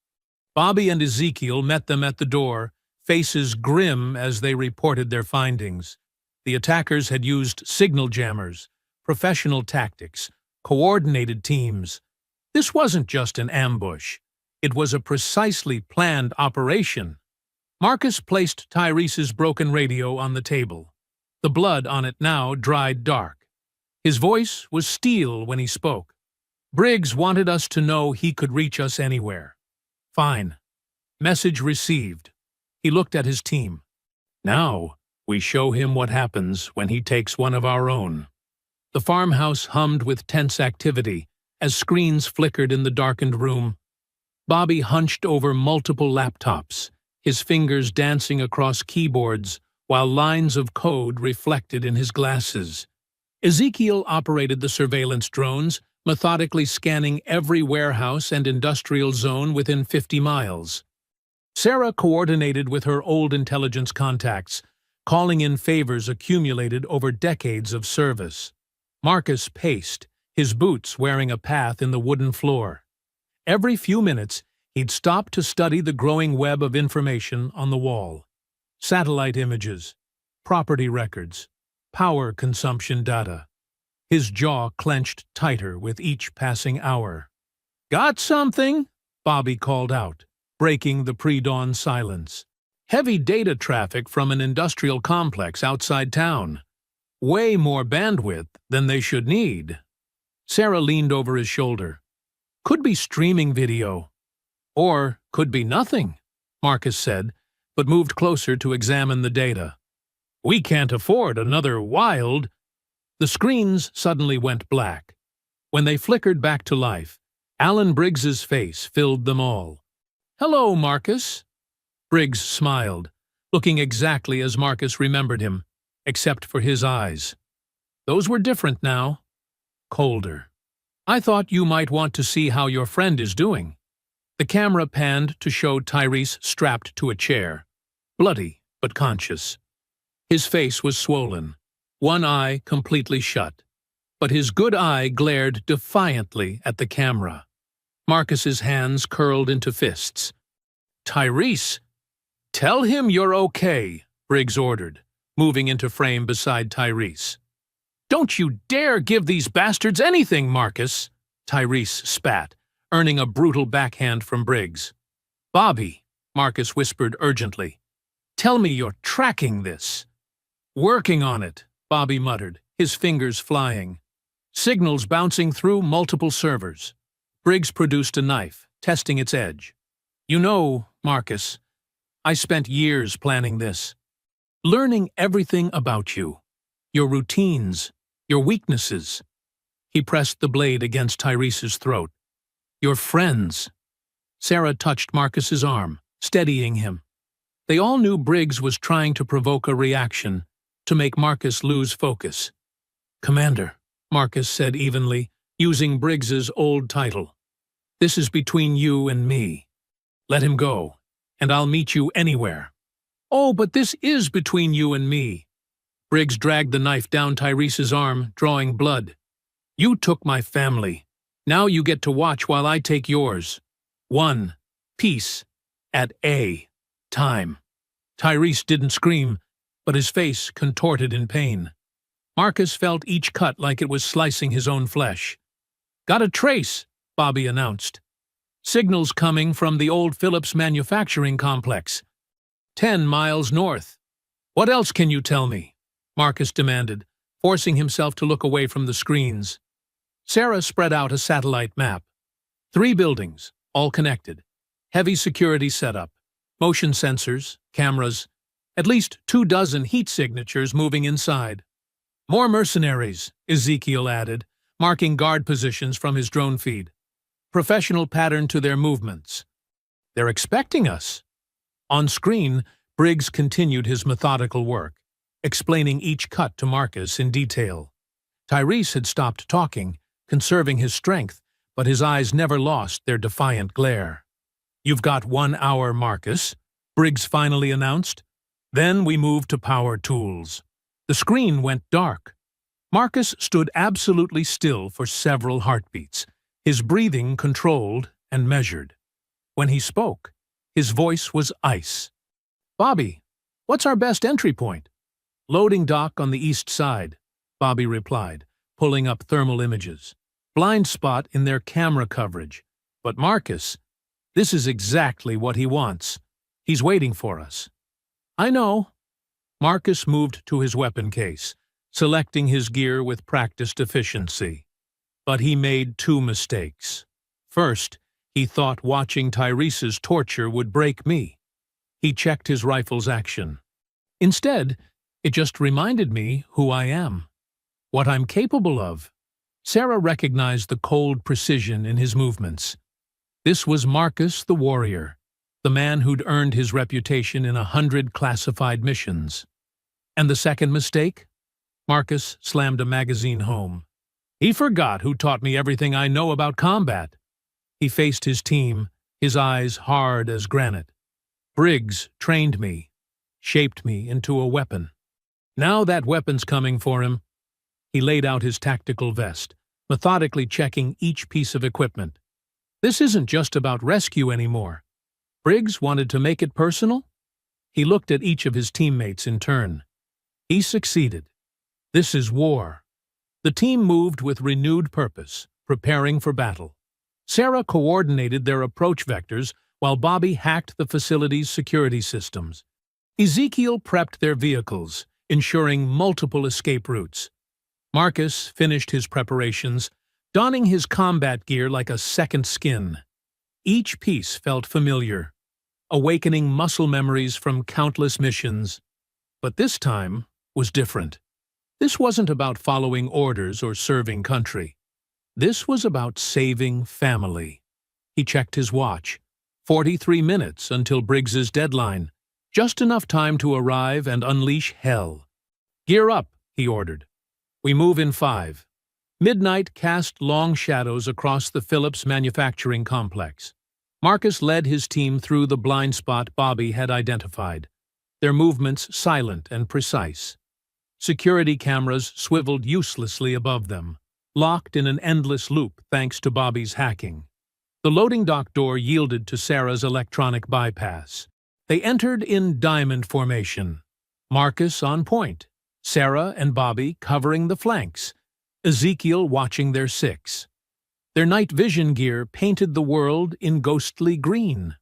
Bobby and Ezekiel met them at the door, faces grim as they reported their findings. The attackers had used signal jammers, professional tactics, coordinated teams. This wasn't just an ambush. It was a precisely planned operation. Marcus placed Tyrese's broken radio on the table. The blood on it now dried dark. His voice was steel when he spoke. Briggs wanted us to know he could reach us anywhere. Fine. Message received. He looked at his team. Now, we show him what happens when he takes one of our own. The farmhouse hummed with tense activity as screens flickered in the darkened room. Bobby hunched over multiple laptops, his fingers dancing across keyboards while lines of code reflected in his glasses. Ezekiel operated the surveillance drones, methodically scanning every warehouse and industrial zone within 50 miles. Sarah coordinated with her old intelligence contacts, calling in favors accumulated over decades of service. Marcus paced, his boots wearing a path in the wooden floor. Every few minutes, he'd stop to study the growing web of information on the wall. Satellite images, property records, power consumption data. His jaw clenched tighter with each passing hour. "Got something?" Bobby called out, breaking the pre-dawn silence. "Heavy data traffic from an industrial complex outside town. Way more bandwidth than they should need." Sarah leaned over his shoulder. "Could be streaming video. Or could be nothing," Marcus said, but moved closer to examine the data. "We can't afford another wild—" The screens suddenly went black. When they flickered back to life, Alan Briggs's face filled them all. "Hello, Marcus." Briggs smiled, looking exactly as Marcus remembered him, except for his eyes. Those were different now. Colder. "I thought you might want to see how your friend is doing." The camera panned to show Tyrese strapped to a chair, bloody but conscious. His face was swollen, one eye completely shut, but his good eye glared defiantly at the camera. Marcus's hands curled into fists. "Tyrese, tell him you're okay," Briggs ordered, moving into frame beside Tyrese. "Don't you dare give these bastards anything, Marcus," Tyrese spat, earning a brutal backhand from Briggs. "Bobby," Marcus whispered urgently, "tell me you're tracking this." "Working on it," Bobby muttered, his fingers flying. Signals bouncing through multiple servers. Briggs produced a knife, testing its edge. "You know, Marcus, I spent years planning this. Learning everything about you. Your routines, your weaknesses." He pressed the blade against Tyrese's throat. "Your friends." Sarah touched Marcus's arm, steadying him. They all knew Briggs was trying to provoke a reaction, to make Marcus lose focus. "Commander," Marcus said evenly, using Briggs's old title. "This is between you and me. Let him go, and I'll meet you anywhere." "Oh, but this is between you and me." Briggs dragged the knife down Tyrese's arm, drawing blood. "You took my family. Now you get to watch while I take yours. One piece at a time." Tyrese didn't scream, but his face contorted in pain. Marcus felt each cut like it was slicing his own flesh. "Got a trace," Bobby announced. "Signals coming from the old Phillips manufacturing complex. 10 miles north." "What else can you tell me?" Marcus demanded, forcing himself to look away from the screens. Sarah spread out a satellite map. 3 buildings, all connected. Heavy security setup. Motion sensors, cameras. At least 24 heat signatures moving inside. "More mercenaries," Ezekiel added, marking guard positions from his drone feed. Professional pattern to their movements. "They're expecting us." On screen, Briggs continued his methodical work, explaining each cut to Marcus in detail. Tyrese had stopped talking, conserving his strength, but his eyes never lost their defiant glare. "You've got 1 hour, Marcus," Briggs finally announced. Then we moved to power tools. The screen went dark. Marcus stood absolutely still for several heartbeats, his breathing controlled and measured. When he spoke, his voice was ice. Bobby, what's our best entry point? Loading dock on the east side, Bobby replied, pulling up thermal images. Blind spot in their camera coverage. But Marcus, this is exactly what he wants. He's waiting for us. I know. Marcus moved to his weapon case, selecting his gear with practiced efficiency. But he made two mistakes. First, he thought watching Tyrese's torture would break me. He checked his rifle's action. Instead, it just reminded me who I am, what I'm capable of. Sarah recognized the cold precision in his movements. This was Marcus the warrior, the man who'd earned his reputation in 100 classified missions. And the second mistake? Marcus slammed a magazine home. He forgot who taught me everything I know about combat. He faced his team, his eyes hard as granite. Briggs trained me, shaped me into a weapon. Now that weapon's coming for him. He laid out his tactical vest, methodically checking each piece of equipment. This isn't just about rescue anymore. Briggs wanted to make it personal. He looked at each of his teammates in turn. He succeeded. This is war. The team moved with renewed purpose, preparing for battle. Sarah coordinated their approach vectors while Bobby hacked the facility's security systems. Ezekiel prepped their vehicles, ensuring multiple escape routes. Marcus finished his preparations, donning his combat gear like a second skin. Each piece felt familiar, awakening muscle memories from countless missions. But this time was different. This wasn't about following orders or serving country. This was about saving family. He checked his watch. 43 minutes until Briggs's deadline. Just enough time to arrive and unleash hell. Gear up, he ordered. We move in 5. Midnight cast long shadows across the Phillips manufacturing complex. Marcus led his team through the blind spot Bobby had identified, their movements silent and precise. Security cameras swiveled uselessly above them, locked in an endless loop thanks to Bobby's hacking. The loading dock door yielded to Sarah's electronic bypass. They entered in diamond formation, Marcus on point, Sarah and Bobby covering the flanks, Ezekiel watching their 6. Their night vision gear painted the world in ghostly green.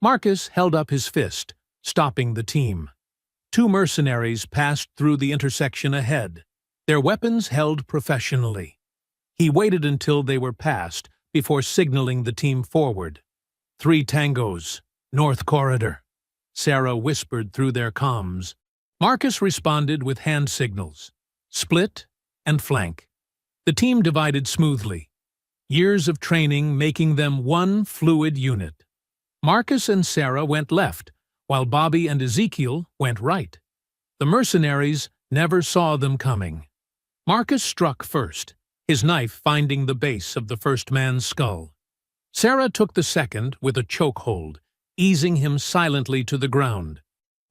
Marcus held up his fist, stopping the team. 2 mercenaries passed through the intersection ahead, their weapons held professionally. He waited until they were past before signaling the team forward. 3 tangos, North Corridor, Sarah whispered through their comms. Marcus responded with hand signals, split and flank. The team divided smoothly, years of training making them one fluid unit. Marcus and Sarah went left, while Bobby and Ezekiel went right. The mercenaries never saw them coming. Marcus struck first, his knife finding the base of the first man's skull. Sarah took the second with a chokehold, easing him silently to the ground.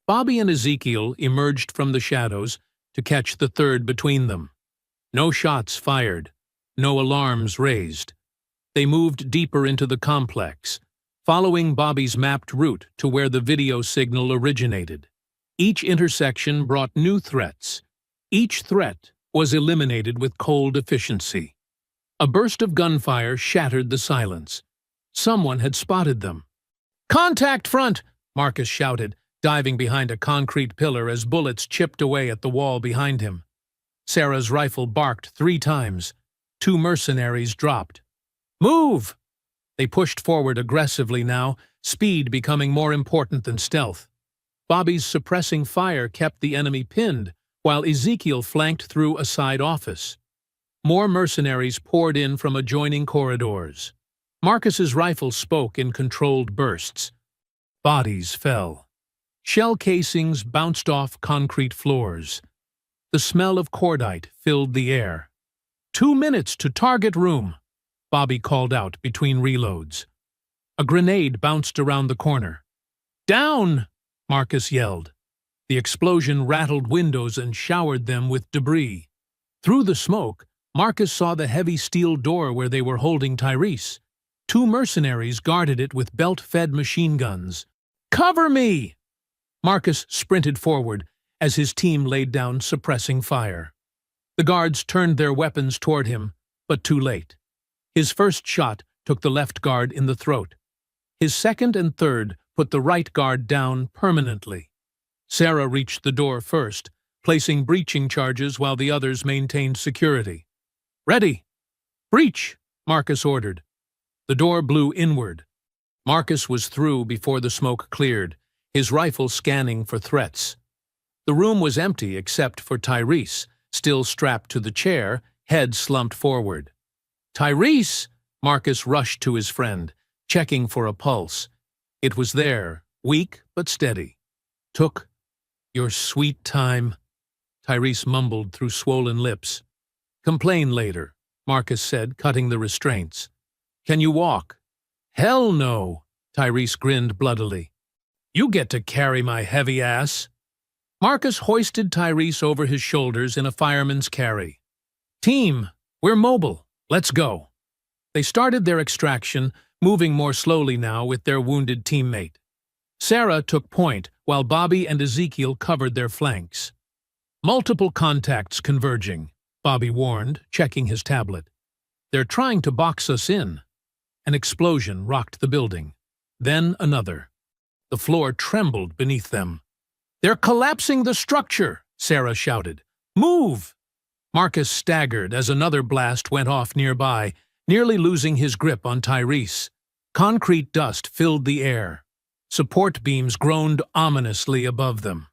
Bobby and Ezekiel emerged from the shadows to catch the third between them. No shots fired, no alarms raised. They moved deeper into the complex, following Bobby's mapped route to where the video signal originated. Each intersection brought new threats. Each threat was eliminated with cold efficiency. A burst of gunfire shattered the silence. Someone had spotted them. "Contact front!" Marcus shouted, diving behind a concrete pillar as bullets chipped away at the wall behind him. Sarah's rifle barked 3 times. 2 mercenaries dropped. "Move!" They pushed forward aggressively now, speed becoming more important than stealth. Bobby's suppressing fire kept the enemy pinned, while Ezekiel flanked through a side office. More mercenaries poured in from adjoining corridors. Marcus's rifle spoke in controlled bursts. Bodies fell. Shell casings bounced off concrete floors. The smell of cordite filled the air. 2 minutes to target room, Bobby called out between reloads. A grenade bounced around the corner. "Down!" Marcus yelled. The explosion rattled windows and showered them with debris. Through the smoke, Marcus saw the heavy steel door where they were holding Tyrese. 2 mercenaries guarded it with belt-fed machine guns. "Cover me!" Marcus sprinted forward as his team laid down suppressing fire. The guards turned their weapons toward him, but too late. His first shot took the left guard in the throat. His second and third put the right guard down permanently. Sarah reached the door first, placing breaching charges while the others maintained security. "Ready! Breach!" Marcus ordered. The door blew inward. Marcus was through before the smoke cleared, his rifle scanning for threats. The room was empty except for Tyrese, still strapped to the chair, head slumped forward. "Tyrese!" Marcus rushed to his friend, checking for a pulse. It was there, weak but steady. "Took your sweet time," Tyrese mumbled through swollen lips. "Complain later," Marcus said, cutting the restraints. "Can you walk?" "Hell no," Tyrese grinned bloodily. "You get to carry my heavy ass." Marcus hoisted Tyrese over his shoulders in a fireman's carry. "Team, we're mobile. Let's go." They started their extraction, moving more slowly now with their wounded teammate. Sarah took point, while Bobby and Ezekiel covered their flanks. "Multiple contacts converging," Bobby warned, checking his tablet. "They're trying to box us in." An explosion rocked the building. Then another. The floor trembled beneath them. "They're collapsing the structure!" Sarah shouted. "Move!" Marcus staggered as another blast went off nearby, nearly losing his grip on Tyrese. Concrete dust filled the air. Support beams groaned ominously above them.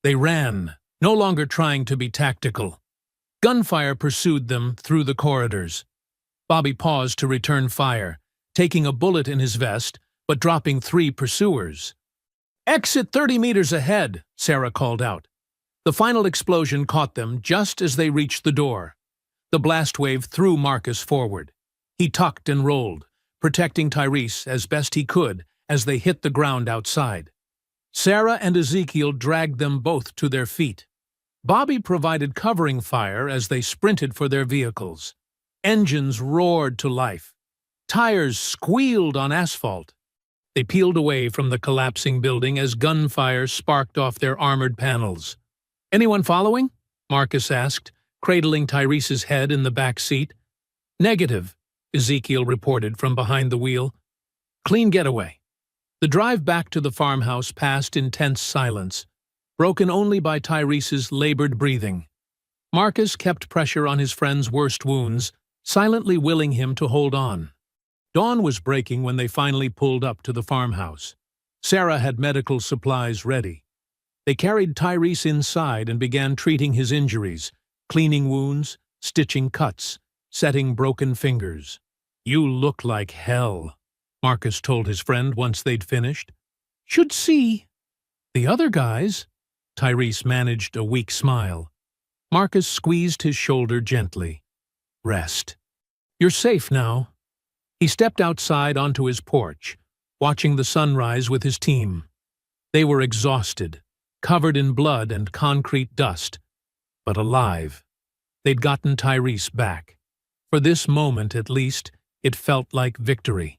They ran, no longer trying to be tactical. Gunfire pursued them through the corridors. Bobby paused to return fire, taking a bullet in his vest, but dropping 3 pursuers. "Exit 30 meters ahead," Sarah called out. The final explosion caught them just as they reached the door. The blast wave threw Marcus forward. He tucked and rolled, protecting Tyrese as best he could as they hit the ground outside. Sarah and Ezekiel dragged them both to their feet. Bobby provided covering fire as they sprinted for their vehicles. Engines roared to life. Tires squealed on asphalt. They peeled away from the collapsing building as gunfire sparked off their armored panels. "Anyone following?" Marcus asked, cradling Tyrese's head in the back seat. "Negative," Ezekiel reported from behind the wheel. "Clean getaway." The drive back to the farmhouse passed in tense silence, broken only by Tyrese's labored breathing. Marcus kept pressure on his friend's worst wounds, silently willing him to hold on. Dawn was breaking when they finally pulled up to the farmhouse. Sarah had medical supplies ready. They carried Tyrese inside and began treating his injuries, cleaning wounds, stitching cuts, setting broken fingers. "You look like hell," Marcus told his friend once they'd finished. "Should see." "The other guys?" Tyrese managed a weak smile. Marcus squeezed his shoulder gently. "Rest. You're safe now." He stepped outside onto his porch, watching the sunrise with his team. They were exhausted, covered in blood and concrete dust, but alive. They'd gotten Tyrese back. For this moment, at least, it felt like victory.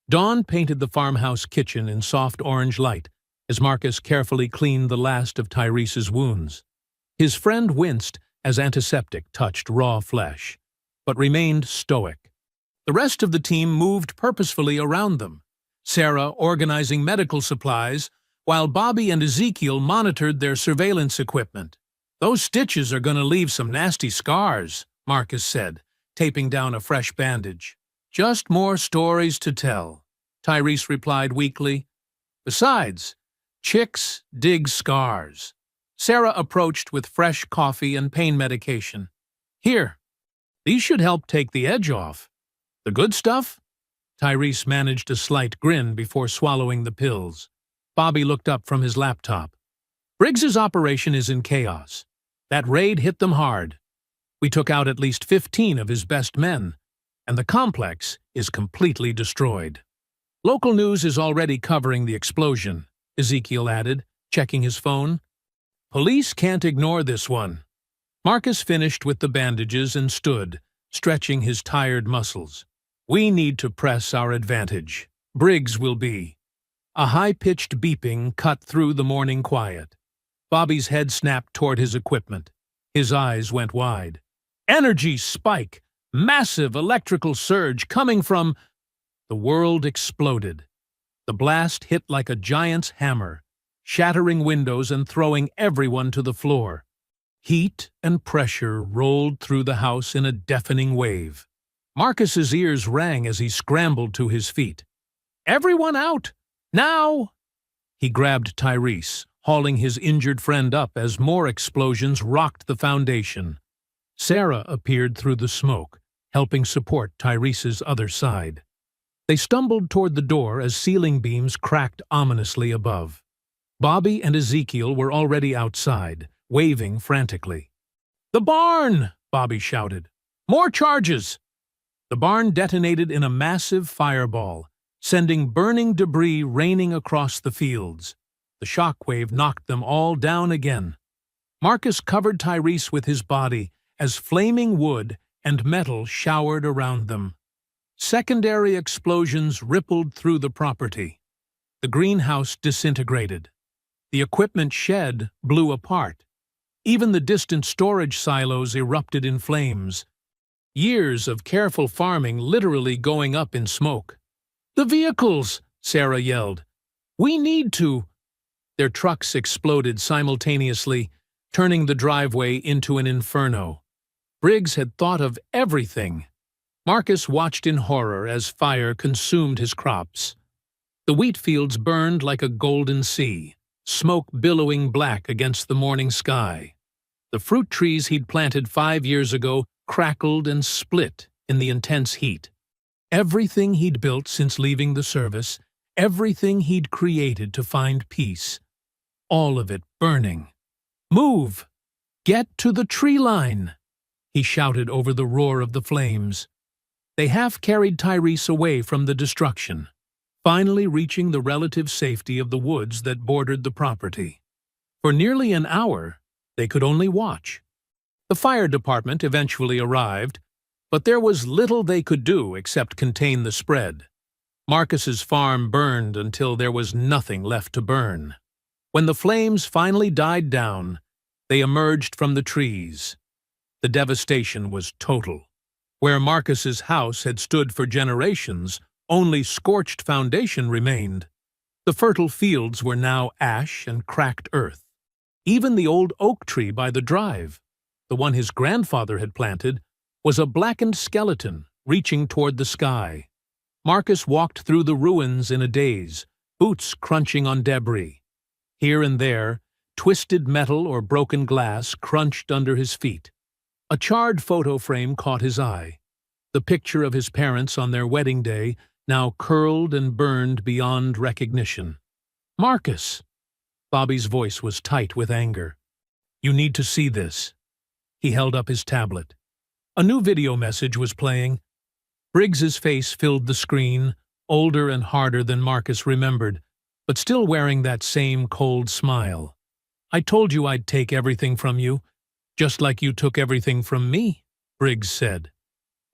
Dawn painted the farmhouse kitchen in soft orange light as Marcus carefully cleaned the last of Tyrese's wounds. His friend winced as antiseptic touched raw flesh, but remained stoic. The rest of the team moved purposefully around them, Sarah organizing medical supplies, while Bobby and Ezekiel monitored their surveillance equipment. "Those stitches are going to leave some nasty scars," Marcus said, taping down a fresh bandage. "Just more stories to tell," Tyrese replied weakly. "Besides, chicks dig scars." Sarah approached with fresh coffee and pain medication. "Here, these should help take the edge off." "The good stuff?" Tyrese managed a slight grin before swallowing the pills. Bobby looked up from his laptop. "Briggs's operation is in chaos. That raid hit them hard. We took out at least 15 of his best men, and the complex is completely destroyed." "Local news is already covering the explosion," Ezekiel added, checking his phone. "Police can't ignore this one." Marcus finished with the bandages and stood, stretching his tired muscles. "We need to press our advantage. Briggs will be A high-pitched beeping cut through the morning quiet. Bobby's head snapped toward his equipment. His eyes went wide. Energy spike! Massive electrical surge coming from... The world exploded. The blast hit like a giant's hammer, shattering windows and throwing everyone to the floor. Heat and pressure rolled through the house in a deafening wave. Marcus's ears rang as he scrambled to his feet. "Everyone out! Now!" He grabbed Tyrese, hauling his injured friend up as more explosions rocked the foundation. Sarah appeared through the smoke, helping support Tyrese's other side. They stumbled toward the door as ceiling beams cracked ominously above. Bobby and Ezekiel were already outside, waving frantically. "The barn!" Bobby shouted. "More charges!" The barn detonated in a massive fireball, sending burning debris raining across the fields. The shockwave knocked them all down again. Marcus covered Tyrese with his body as flaming wood and metal showered around them. Secondary explosions rippled through the property. The greenhouse disintegrated. The equipment shed blew apart. Even the distant storage silos erupted in flames. Years of careful farming literally going up in smoke. "The vehicles!" Sarah yelled. "We need to!" Their trucks exploded simultaneously, turning the driveway into an inferno. Briggs had thought of everything. Marcus watched in horror as fire consumed his crops. The wheat fields burned like a golden sea, smoke billowing black against the morning sky. The fruit trees he'd planted 5 years ago crackled and split in the intense heat. Everything he'd built since leaving the service, everything he'd created to find peace, all of it burning. "Move! Get to the tree line!" he shouted over the roar of the flames. They half-carried Tyrese away from the destruction, finally reaching the relative safety of the woods that bordered the property. For nearly an hour, they could only watch. The fire department eventually arrived, but there was little they could do except contain the spread. Marcus's farm burned until there was nothing left to burn. When the flames finally died down, they emerged from the trees. The devastation was total. Where Marcus's house had stood for generations, only scorched foundation remained. The fertile fields were now ash and cracked earth. Even the old oak tree by the drive, the one his grandfather had planted, was a blackened skeleton reaching toward the sky. Marcus walked through the ruins in a daze, boots crunching on debris. Here and there, twisted metal or broken glass crunched under his feet. A charred photo frame caught his eye. The picture of his parents on their wedding day, now curled and burned beyond recognition. "Marcus!" Bobby's voice was tight with anger. "You need to see this." He held up his tablet. A new video message was playing. Briggs's face filled the screen, older and harder than Marcus remembered, but still wearing that same cold smile. "I told you I'd take everything from you, just like you took everything from me," Briggs said.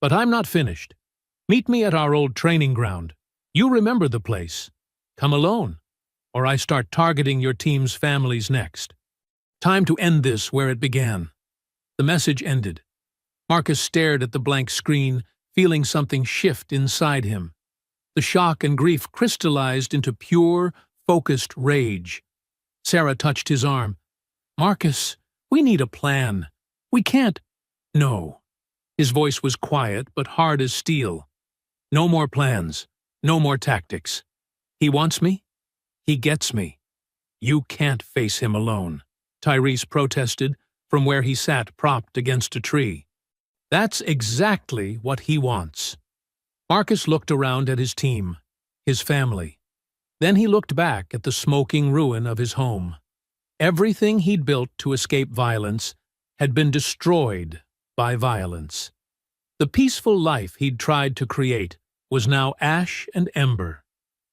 "But I'm not finished. Meet me at our old training ground. You remember the place. Come alone, or I start targeting your team's families next. Time to end this where it began." The message ended. Marcus stared at the blank screen, feeling something shift inside him. The shock and grief crystallized into pure, focused rage. Sarah touched his arm. "Marcus, we need a plan. We can't—" "No." His voice was quiet but hard as steel. "No more plans. No more tactics. He wants me. He gets me. You can't face him alone," Tyrese protested from where he sat propped against a tree. "That's exactly what he wants." Marcus looked around at his team, his family. Then he looked back at the smoking ruin of his home. Everything he'd built to escape violence had been destroyed by violence. The peaceful life he'd tried to create was now ash and ember.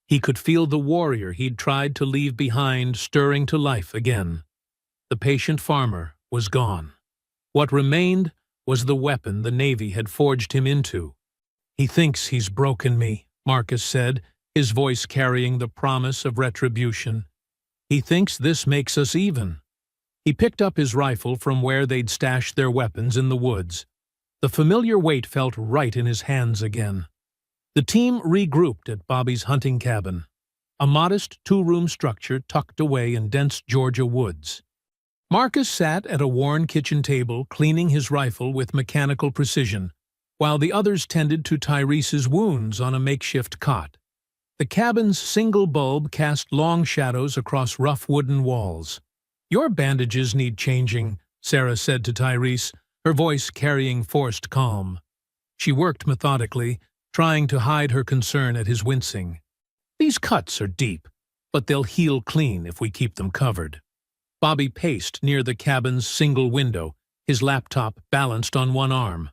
He could feel the warrior he'd tried to leave behind stirring to life again. The patient farmer was gone. What remained was the weapon the Navy had forged him into. "He thinks he's broken me," Marcus said, his voice carrying the promise of retribution. "He thinks this makes us even." He picked up his rifle from where they'd stashed their weapons in the woods. The familiar weight felt right in his hands again. The team regrouped at Bobby's hunting cabin, a modest two-room structure tucked away in dense Georgia woods. Marcus sat at a worn kitchen table cleaning his rifle with mechanical precision, while the others tended to Tyrese's wounds on a makeshift cot. The cabin's single bulb cast long shadows across rough wooden walls. "Your bandages need changing," Sarah said to Tyrese, her voice carrying forced calm. She worked methodically, trying to hide her concern at his wincing. "These cuts are deep, but they'll heal clean if we keep them covered." Bobby paced near the cabin's single window, his laptop balanced on one arm.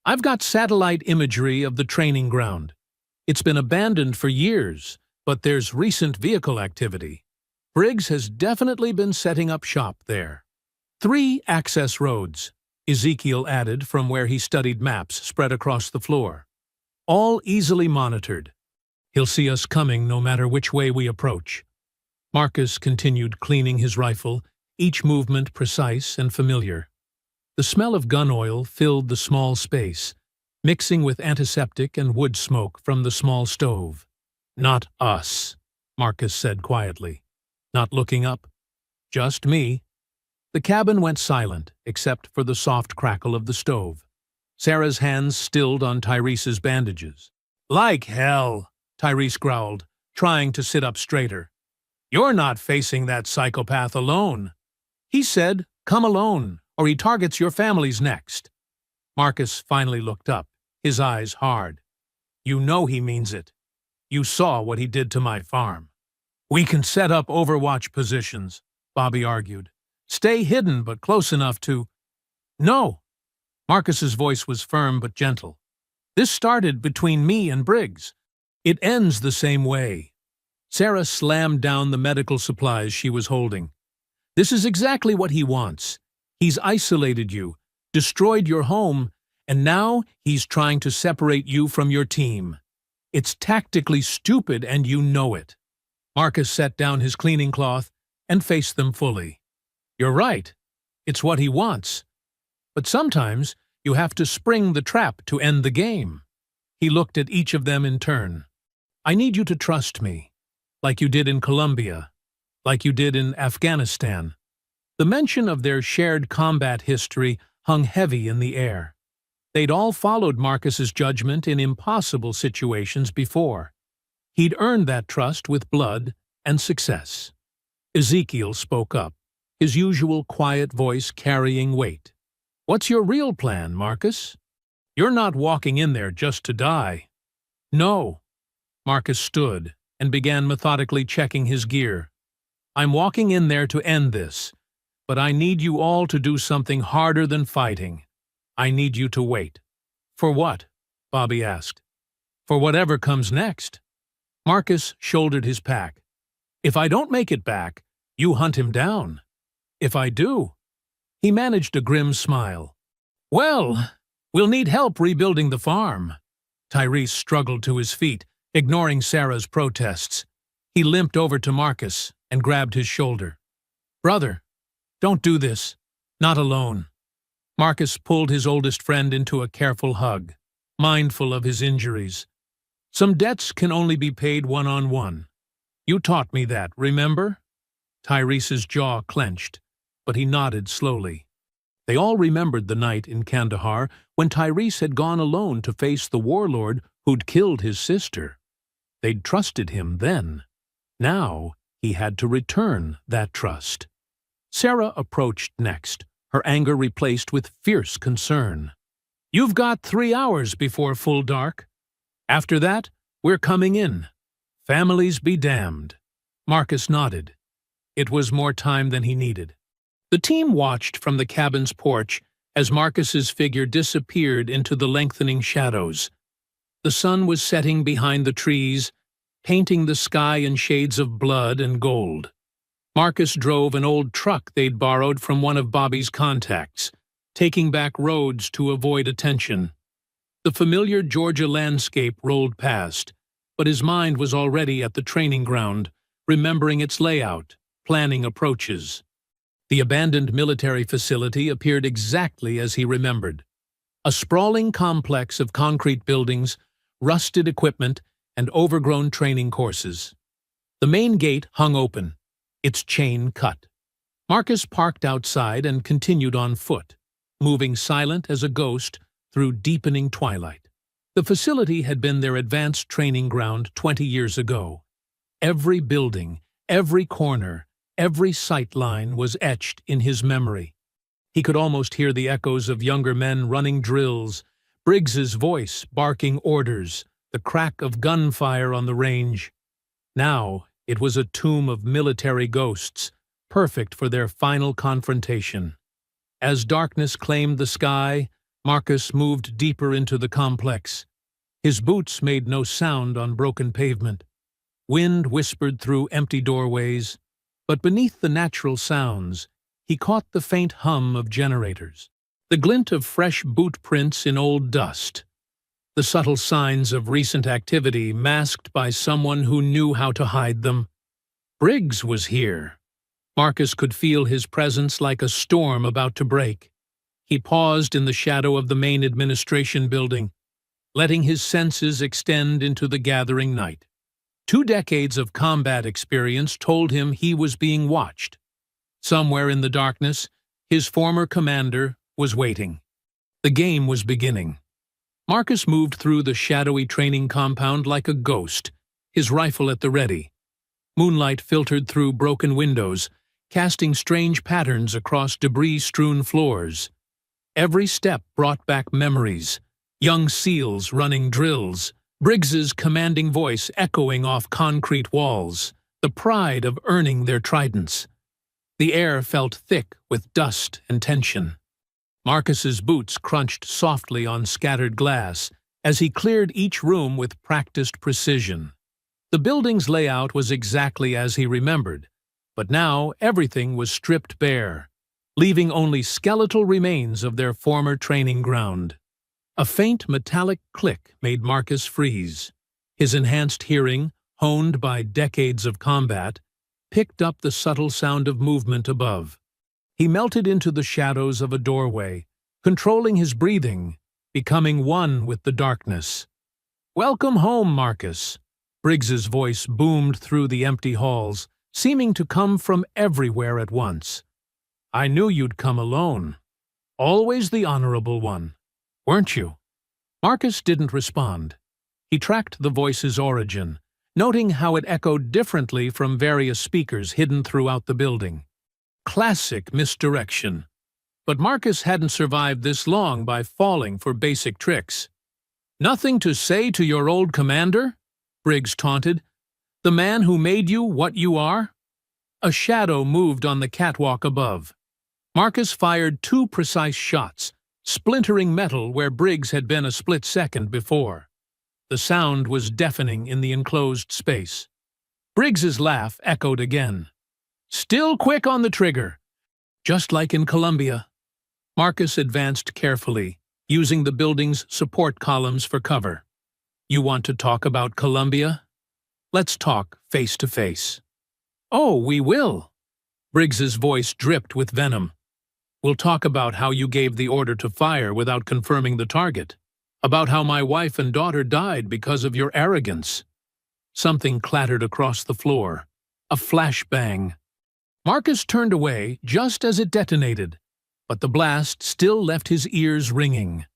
"I've got satellite imagery of the training ground. It's been abandoned for years, but there's recent vehicle activity. Briggs has definitely been setting up shop there." 3 access roads, Ezekiel added from where he studied maps spread across the floor. "All easily monitored. He'll see us coming no matter which way we approach." Marcus continued cleaning his rifle, each movement precise and familiar. The smell of gun oil filled the small space, mixing with antiseptic and wood smoke from the small stove. "Not us," Marcus said quietly, not looking up. "Just me." The cabin went silent, except for the soft crackle of the stove. Sarah's hands stilled on Tyrese's bandages. "Like hell," Tyrese growled, trying to sit up straighter. "You're not facing that psychopath alone. He said, 'Come alone, or he targets your families next.'" Marcus finally looked up, his eyes hard. "You know he means it. You saw what he did to my farm." "We can set up overwatch positions," Bobby argued. "Stay hidden but close enough to—" "No!" Marcus's voice was firm but gentle. "This started between me and Briggs. It ends the same way." Sarah slammed down the medical supplies she was holding. "This is exactly what he wants. He's isolated you, destroyed your home, and now he's trying to separate you from your team. It's tactically stupid and you know it." Marcus set down his cleaning cloth and faced them fully. "You're right. It's what he wants. But sometimes you have to spring the trap to end the game." He looked at each of them in turn. "I need you to trust me, like you did in Colombia, like you did in Afghanistan." The mention of their shared combat history hung heavy in the air. They'd all followed Marcus's judgment in impossible situations before. He'd earned that trust with blood and success. Ezekiel spoke up, his usual quiet voice carrying weight. "What's your real plan, Marcus? You're not walking in there just to die." "No." Marcus stood and began methodically checking his gear. "I'm walking in there to end this, but I need you all to do something harder than fighting. I need you to wait." "For what?" Bobby asked. "For whatever comes next." Marcus shouldered his pack. "If I don't make it back, you hunt him down. If I do—" He managed a grim smile. "Well, we'll need help rebuilding the farm." Tyrese struggled to his feet, ignoring Sarah's protests. He limped over to Marcus and grabbed his shoulder. "Brother, don't do this. Not alone." Marcus pulled his oldest friend into a careful hug, mindful of his injuries. "Some debts can only be paid one-on-one. You taught me that, remember?" Tyrese's jaw clenched, but he nodded slowly. They all remembered the night in Kandahar when Tyrese had gone alone to face the warlord who'd killed his sister. They'd trusted him then. Now he had to return that trust. Sarah approached next, her anger replaced with fierce concern. "You've got 3 hours before full dark. After that, we're coming in. Families be damned." Marcus nodded. It was more time than he needed. The team watched from the cabin's porch as Marcus's figure disappeared into the lengthening shadows. The sun was setting behind the trees, painting the sky in shades of blood and gold. Marcus drove an old truck they'd borrowed from one of Bobby's contacts, taking back roads to avoid attention. The familiar Georgia landscape rolled past, but his mind was already at the training ground, remembering its layout, planning approaches. The abandoned military facility appeared exactly as he remembered. A sprawling complex of concrete buildings, rusted equipment, and overgrown training courses. The main gate hung open, its chain cut. Marcus parked outside and continued on foot, moving silent as a ghost through deepening twilight. The facility had been their advanced training ground 20 years ago. Every building, every corner, every sight line was etched in his memory. He could almost hear the echoes of younger men running drills, Briggs's voice barking orders, the crack of gunfire on the range. Now it was a tomb of military ghosts, perfect for their final confrontation. As darkness claimed the sky, Marcus moved deeper into the complex. His boots made no sound on broken pavement. Wind whispered through empty doorways, but beneath the natural sounds, he caught the faint hum of generators, the glint of fresh boot prints in old dust, the subtle signs of recent activity masked by someone who knew how to hide them. Briggs was here. Marcus could feel his presence like a storm about to break. He paused in the shadow of the main administration building, letting his senses extend into the gathering night. 2 decades of combat experience told him he was being watched. Somewhere in the darkness, his former commander was waiting. The game was beginning. Marcus moved through the shadowy training compound like a ghost, his rifle at the ready. Moonlight filtered through broken windows, casting strange patterns across debris-strewn floors. Every step brought back memories, young SEALs running drills, Briggs's commanding voice echoing off concrete walls, the pride of earning their tridents. The air felt thick with dust and tension. Marcus's boots crunched softly on scattered glass as he cleared each room with practiced precision. The building's layout was exactly as he remembered, but now everything was stripped bare, leaving only skeletal remains of their former training ground. A faint metallic click made Marcus freeze. His enhanced hearing, honed by decades of combat, picked up the subtle sound of movement above. He melted into the shadows of a doorway, controlling his breathing, becoming one with the darkness. "Welcome home, Marcus." Briggs's voice boomed through the empty halls, seeming to come from everywhere at once. "I knew you'd come alone. Always the honorable one, weren't you?" Marcus didn't respond. He tracked the voice's origin, noting how it echoed differently from various speakers hidden throughout the building. Classic misdirection. But Marcus hadn't survived this long by falling for basic tricks. "Nothing to say to your old commander?" Briggs taunted. "The man who made you what you are?" A shadow moved on the catwalk above. Marcus fired 2 precise shots, splintering metal where Briggs had been a split second before. The sound was deafening in the enclosed space. Briggs's laugh echoed again. "Still quick on the trigger. Just like in Colombia." Marcus advanced carefully, using the building's support columns for cover. "You want to talk about Colombia? Let's talk face to face." "Oh, we will." Briggs's voice dripped with venom. "We'll talk about how you gave the order to fire without confirming the target. About how my wife and daughter died because of your arrogance." Something clattered across the floor. A flashbang. Marcus turned away just as it detonated, but the blast still left his ears ringing.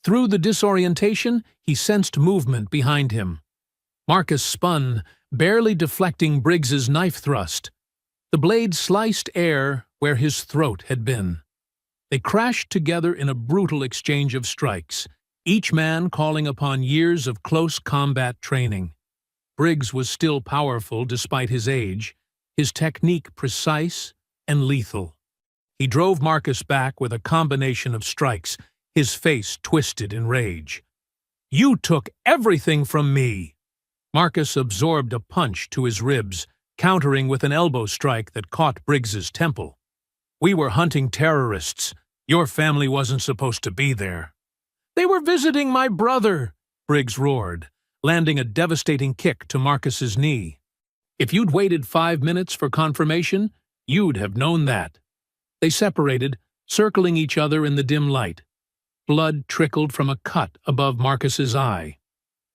Through the disorientation, he sensed movement behind him. Marcus spun, barely deflecting Briggs's knife thrust. The blade sliced air where his throat had been. They crashed together in a brutal exchange of strikes, each man calling upon years of close combat training. Briggs was still powerful despite his age, his technique precise and lethal. He drove Marcus back with a combination of strikes, his face twisted in rage. "You took everything from me!" Marcus absorbed a punch to his ribs, countering with an elbow strike that caught Briggs's temple. "We were hunting terrorists. Your family wasn't supposed to be there." "They were visiting my brother," Briggs roared. landing a devastating kick to Marcus's knee. If you'd waited 5 minutes for confirmation, you'd have known that. They separated, circling each other in the dim light. Blood trickled from a cut above Marcus's eye.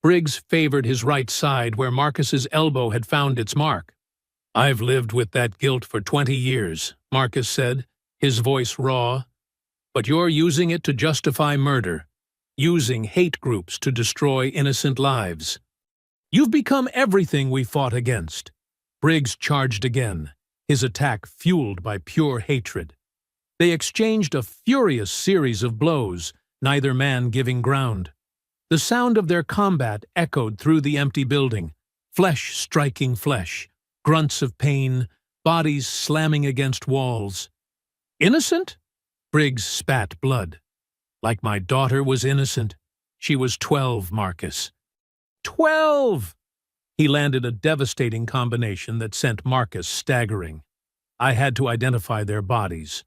Briggs favored his right side where Marcus's elbow had found its mark. "I've lived with that guilt for 20 years, Marcus said, his voice raw. "But you're using it to justify murder, using hate groups to destroy innocent lives. You've become everything we fought against." Briggs charged again, his attack fueled by pure hatred. They exchanged a furious series of blows, neither man giving ground. The sound of their combat echoed through the empty building, flesh striking flesh, grunts of pain, bodies slamming against walls. "Innocent?" Briggs spat blood. "Like my daughter was innocent. She was 12, Marcus." 12! He landed a devastating combination that sent Marcus staggering. I had to identify their bodies.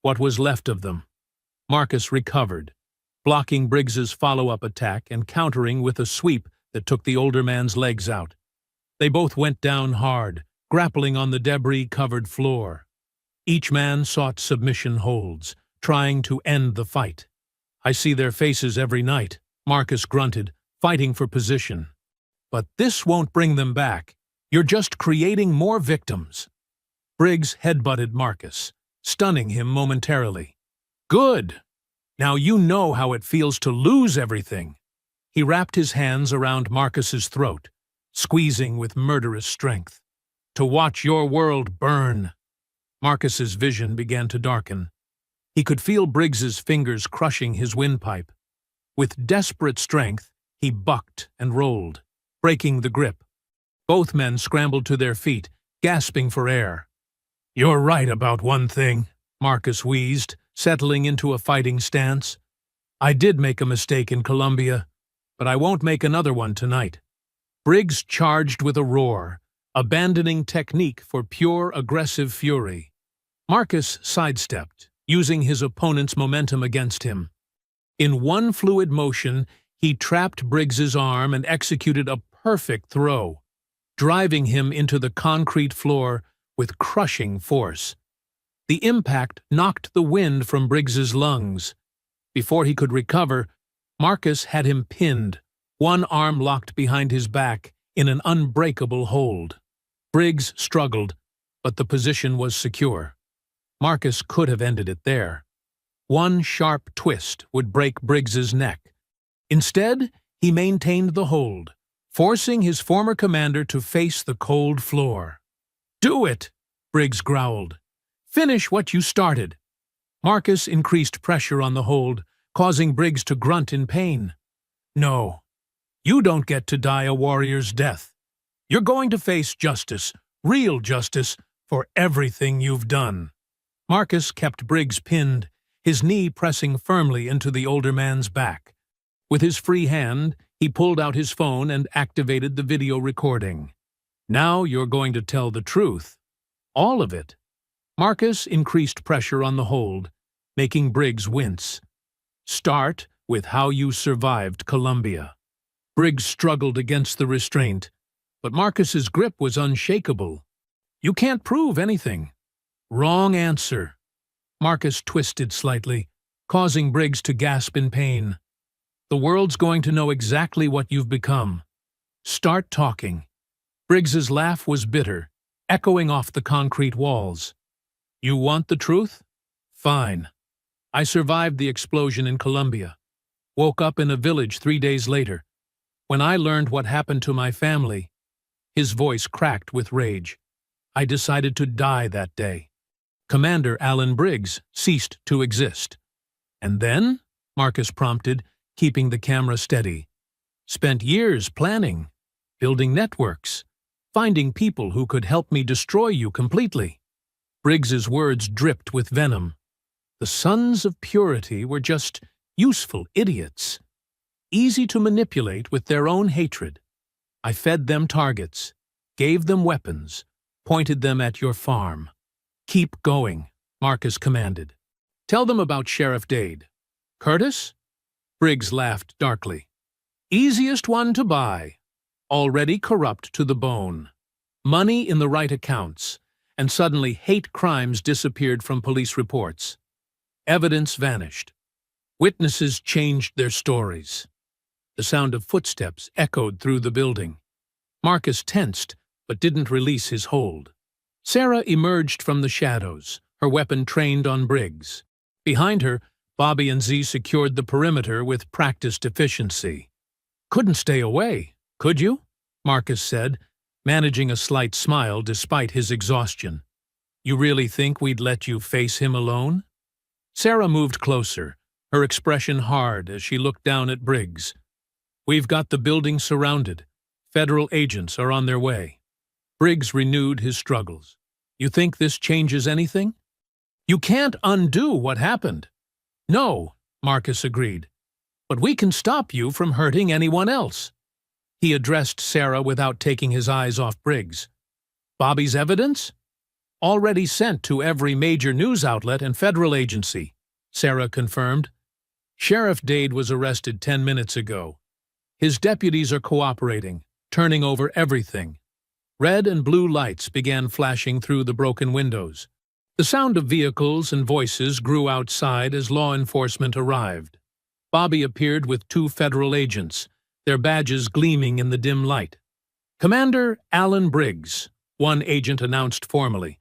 What was left of them? Marcus recovered, blocking Briggs's follow-up attack and countering with a sweep that took the older man's legs out. They both went down hard, grappling on the debris-covered floor. Each man sought submission holds, trying to end the fight. "I see their faces every night," Marcus grunted, fighting for position. "But this won't bring them back. You're just creating more victims." Briggs headbutted Marcus, stunning him momentarily. "Good! Now you know how it feels to lose everything." He wrapped his hands around Marcus's throat, squeezing with murderous strength. "To watch your world burn." Marcus's vision began to darken. He could feel Briggs's fingers crushing his windpipe. With desperate strength, he bucked and rolled, breaking the grip. Both men scrambled to their feet, gasping for air. "You're right about one thing," Marcus wheezed, settling into a fighting stance. "I did make a mistake in Colombia, but I won't make another one tonight." Briggs charged with a roar, abandoning technique for pure aggressive fury. Marcus sidestepped, using his opponent's momentum against him. In one fluid motion, he trapped Briggs's arm and executed a perfect throw, driving him into the concrete floor with crushing force. The impact knocked the wind from Briggs's lungs. Before he could recover, Marcus had him pinned, one arm locked behind his back in an unbreakable hold. Briggs struggled, but the position was secure. Marcus could have ended it there. One sharp twist would break Briggs's neck. Instead, he maintained the hold, forcing his former commander to face the cold floor. "Do it!" Briggs growled. "Finish what you started." Marcus increased pressure on the hold, causing Briggs to grunt in pain. "No, you don't get to die a warrior's death. You're going to face justice, real justice, for everything you've done." Marcus kept Briggs pinned, his knee pressing firmly into the older man's back. With his free hand, he pulled out his phone and activated the video recording. "Now you're going to tell the truth. All of it." Marcus increased pressure on the hold, making Briggs wince. "Start with how you survived Colombia." Briggs struggled against the restraint, but Marcus's grip was unshakable. "You can't prove anything." "Wrong answer." Marcus twisted slightly, causing Briggs to gasp in pain. "The world's going to know exactly what you've become. Start talking." Briggs's laugh was bitter, echoing off the concrete walls. "You want the truth? Fine. I survived the explosion in Colombia. Woke up in a village 3 days later. When I learned what happened to my family," his voice cracked with rage, "I decided to die that day. Commander Alan Briggs ceased to exist." "And then?" Marcus prompted, keeping the camera steady. "Spent years planning, building networks, finding people who could help me destroy you completely." Briggs's words dripped with venom. The Sons of Purity were just useful idiots, easy to manipulate with their own hatred. I fed them targets, gave them weapons, pointed them at your farm. "Keep going," Marcus commanded. "Tell them about Sheriff Dade." "Curtis?" Briggs laughed darkly. Easiest one to buy. Already corrupt to the bone. Money in the right accounts, and suddenly hate crimes disappeared from police reports. Evidence vanished. Witnesses changed their stories. The sound of footsteps echoed through the building. Marcus tensed, but didn't release his hold. Sarah emerged from the shadows, her weapon trained on Briggs. Behind her, Bobby and Z secured the perimeter with practiced efficiency. "Couldn't stay away, could you?" Marcus said, managing a slight smile despite his exhaustion. "You really think we'd let you face him alone?" Sarah moved closer, her expression hard as she looked down at Briggs. "We've got the building surrounded. Federal agents are on their way." Briggs renewed his struggles. "You think this changes anything?" "You can't undo what happened." "No," Marcus agreed. "But we can stop you from hurting anyone else." He addressed Sarah without taking his eyes off Briggs. "Bobby's evidence?" "Already sent to every major news outlet and federal agency," Sarah confirmed. "Sheriff Dade was arrested 10 minutes ago. His deputies are cooperating, turning over everything." Red and blue lights began flashing through the broken windows. The sound of vehicles and voices grew outside as law enforcement arrived. Bobby appeared with 2 federal agents, their badges gleaming in the dim light. "Commander Alan Briggs," one agent announced formally.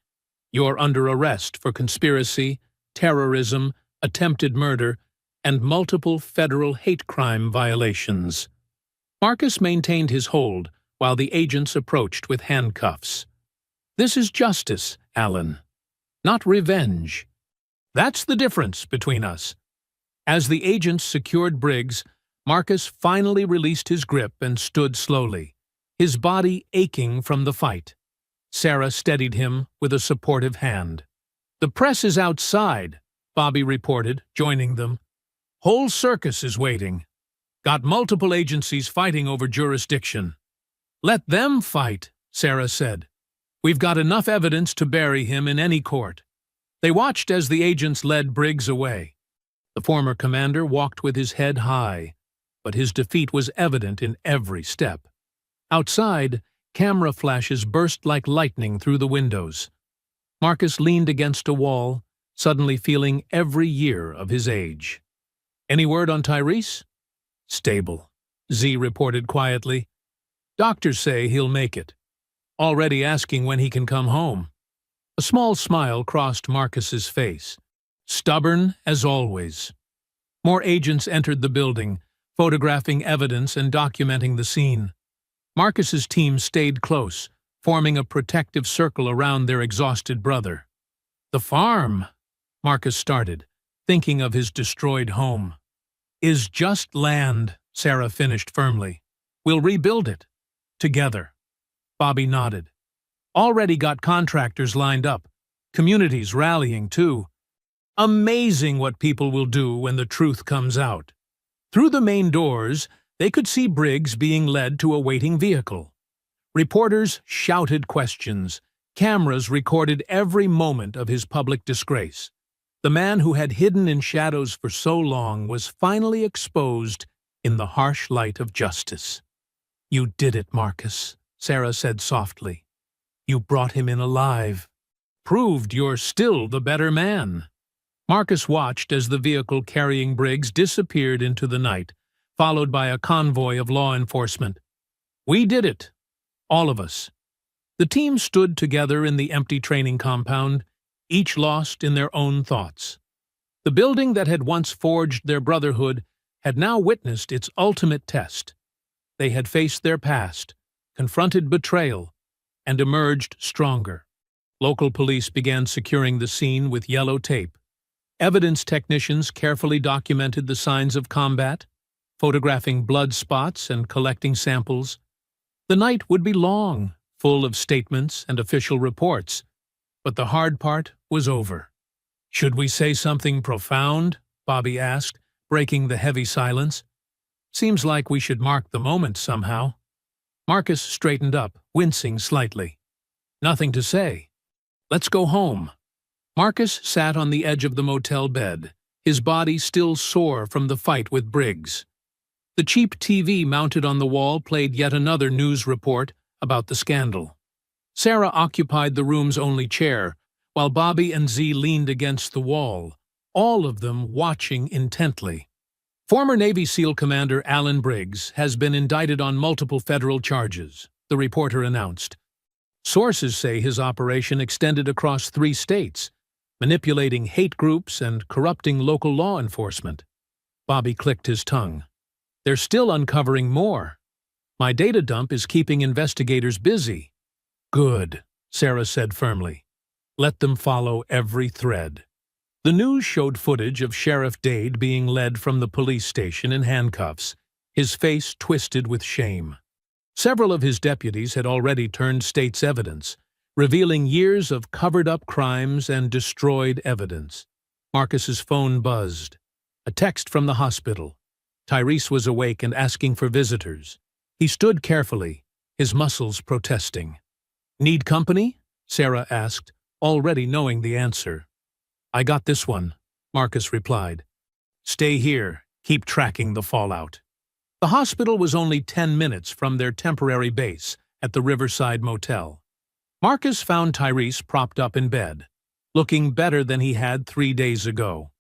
"You're under arrest for conspiracy, terrorism, attempted murder, and multiple federal hate crime violations." Marcus maintained his hold while the agents approached with handcuffs. "This is justice, Alan, not revenge. That's the difference between us." As the agents secured Briggs, Marcus finally released his grip and stood slowly, his body aching from the fight. Sarah steadied him with a supportive hand. "The press is outside," Bobby reported, joining them. "Whole circus is waiting. Got multiple agencies fighting over jurisdiction." "Let them fight," Sarah said. "We've got enough evidence to bury him in any court." They watched as the agents led Briggs away. The former commander walked with his head high, but his defeat was evident in every step. Outside, camera flashes burst like lightning through the windows. Marcus leaned against a wall, suddenly feeling every year of his age. "Any word on Tyrese?" "Stable," Z reported quietly. "Doctors say he'll make it. Already asking when he can come home." A small smile crossed Marcus's face. Stubborn as always. More agents entered the building, photographing evidence and documenting the scene. Marcus's team stayed close, forming a protective circle around their exhausted brother. "The farm," Marcus started, thinking of his destroyed home. "Is just land," Sarah finished firmly. "We'll rebuild it. Together." Bobby nodded. "Already got contractors lined up. Communities rallying, too. Amazing what people will do when the truth comes out." Through the main doors, they could see Briggs being led to a waiting vehicle. Reporters shouted questions. Cameras recorded every moment of his public disgrace. The man who had hidden in shadows for so long was finally exposed in the harsh light of justice. "You did it, Marcus," Sarah said softly. "You brought him in alive. Proved you're still the better man." Marcus watched as the vehicle carrying Briggs disappeared into the night, followed by a convoy of law enforcement. "We did it. All of us." The team stood together in the empty training compound, each lost in their own thoughts. The building that had once forged their brotherhood had now witnessed its ultimate test. They had faced their past, confronted betrayal, and emerged stronger. Local police began securing the scene with yellow tape. Evidence technicians carefully documented the signs of combat, photographing blood spots and collecting samples. The night would be long, full of statements and official reports, but the hard part was over. "Should we say something profound?" Bobby asked, breaking the heavy silence. "Seems like we should mark the moment somehow." Marcus straightened up, wincing slightly. "Nothing to say. Let's go home." Marcus sat on the edge of the motel bed, his body still sore from the fight with Briggs. The cheap TV mounted on the wall played yet another news report about the scandal. Sarah occupied the room's only chair, while Bobby and Z leaned against the wall, all of them watching intently. Former Navy SEAL Commander Alan Briggs has been indicted on multiple federal charges, the reporter announced. Sources say his operation extended across 3 states, manipulating hate groups and corrupting local law enforcement. Bobby clicked his tongue. They're still uncovering more. My data dump is keeping investigators busy. Good, Sarah said firmly. Let them follow every thread. The news showed footage of Sheriff Dade being led from the police station in handcuffs, his face twisted with shame. Several of his deputies had already turned state's evidence, revealing years of covered-up crimes and destroyed evidence. Marcus's phone buzzed. A text from the hospital. Tyrese was awake and asking for visitors. He stood carefully, his muscles protesting. Need company? Sarah asked, already knowing the answer. I got this one, Marcus replied. Stay here, keep tracking the fallout. The hospital was only 10 minutes from their temporary base at the Riverside Motel. Marcus found Tyrese propped up in bed, looking better than he had 3 days ago.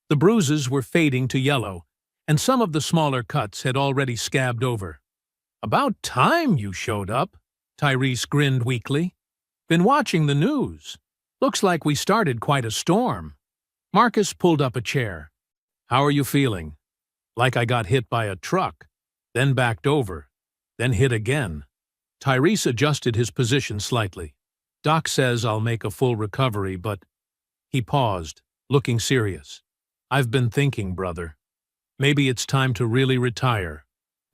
The bruises were fading to yellow, and some of the smaller cuts had already scabbed over. About time you showed up, Tyrese grinned weakly. Been watching the news. Looks like we started quite a storm. Marcus pulled up a chair. How are you feeling? Like I got hit by a truck, then backed over, then hit again. Tyrese adjusted his position slightly. Doc says I'll make a full recovery, but... He paused, looking serious. I've been thinking, brother. Maybe it's time to really retire.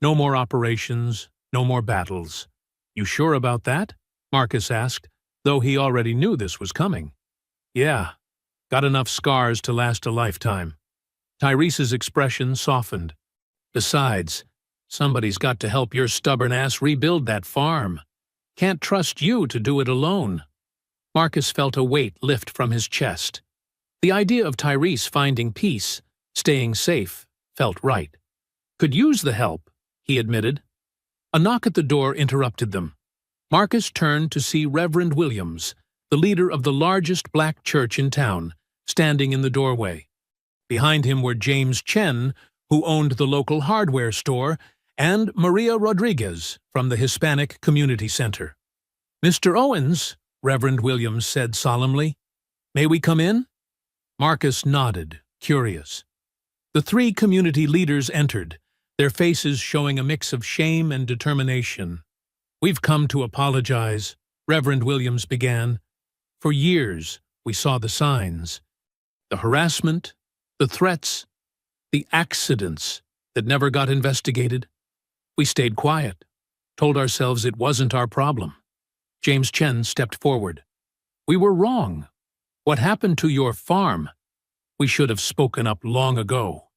No more operations, no more battles. You sure about that? Marcus asked, though he already knew this was coming. Yeah, got enough scars to last a lifetime. Tyrese's expression softened. Besides, somebody's got to help your stubborn ass rebuild that farm. Can't trust you to do it alone. Marcus felt a weight lift from his chest. The idea of Tyrese finding peace, staying safe, felt right. Could use the help, he admitted. A knock at the door interrupted them. Marcus turned to see Reverend Williams, the leader of the largest black church in town, standing in the doorway. Behind him were James Chen, who owned the local hardware store, and Maria Rodriguez from the Hispanic Community Center. Mr. Owens, Reverend Williams said solemnly, may we come in? Marcus nodded, curious. The 3 community leaders entered, their faces showing a mix of shame and determination. We've come to apologize, Reverend Williams began. For years, we saw the signs. The harassment, the threats, the accidents that never got investigated. We stayed quiet, told ourselves it wasn't our problem. James Chen stepped forward. We were wrong. What happened to your farm? We should have spoken up long ago.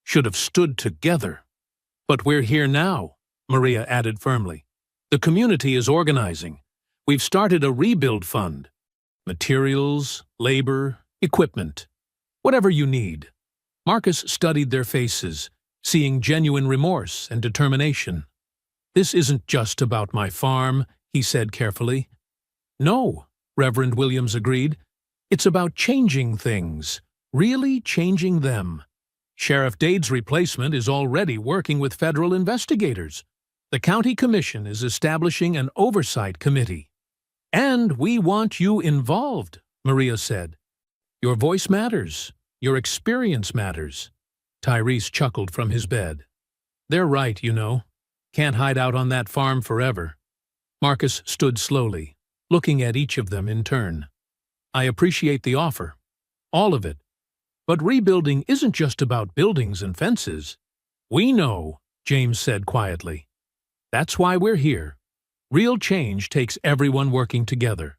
Should have stood together. But we're here now, Maria added firmly. The community is organizing. We've started a rebuild fund. Materials, labor, equipment. Whatever you need. Marcus studied their faces, seeing genuine remorse and determination. This isn't just about my farm, he said carefully. No, Reverend Williams agreed. It's about changing things, really changing them. Sheriff Dade's replacement is already working with federal investigators. The county commission is establishing an oversight committee. And we want you involved, Maria said. Your voice matters. Your experience matters. Tyrese chuckled from his bed. They're right, you know. Can't hide out on that farm forever. Marcus stood slowly, looking at each of them in turn. I appreciate the offer. All of it. But rebuilding isn't just about buildings and fences. We know, James said quietly. That's why we're here. Real change takes everyone working together.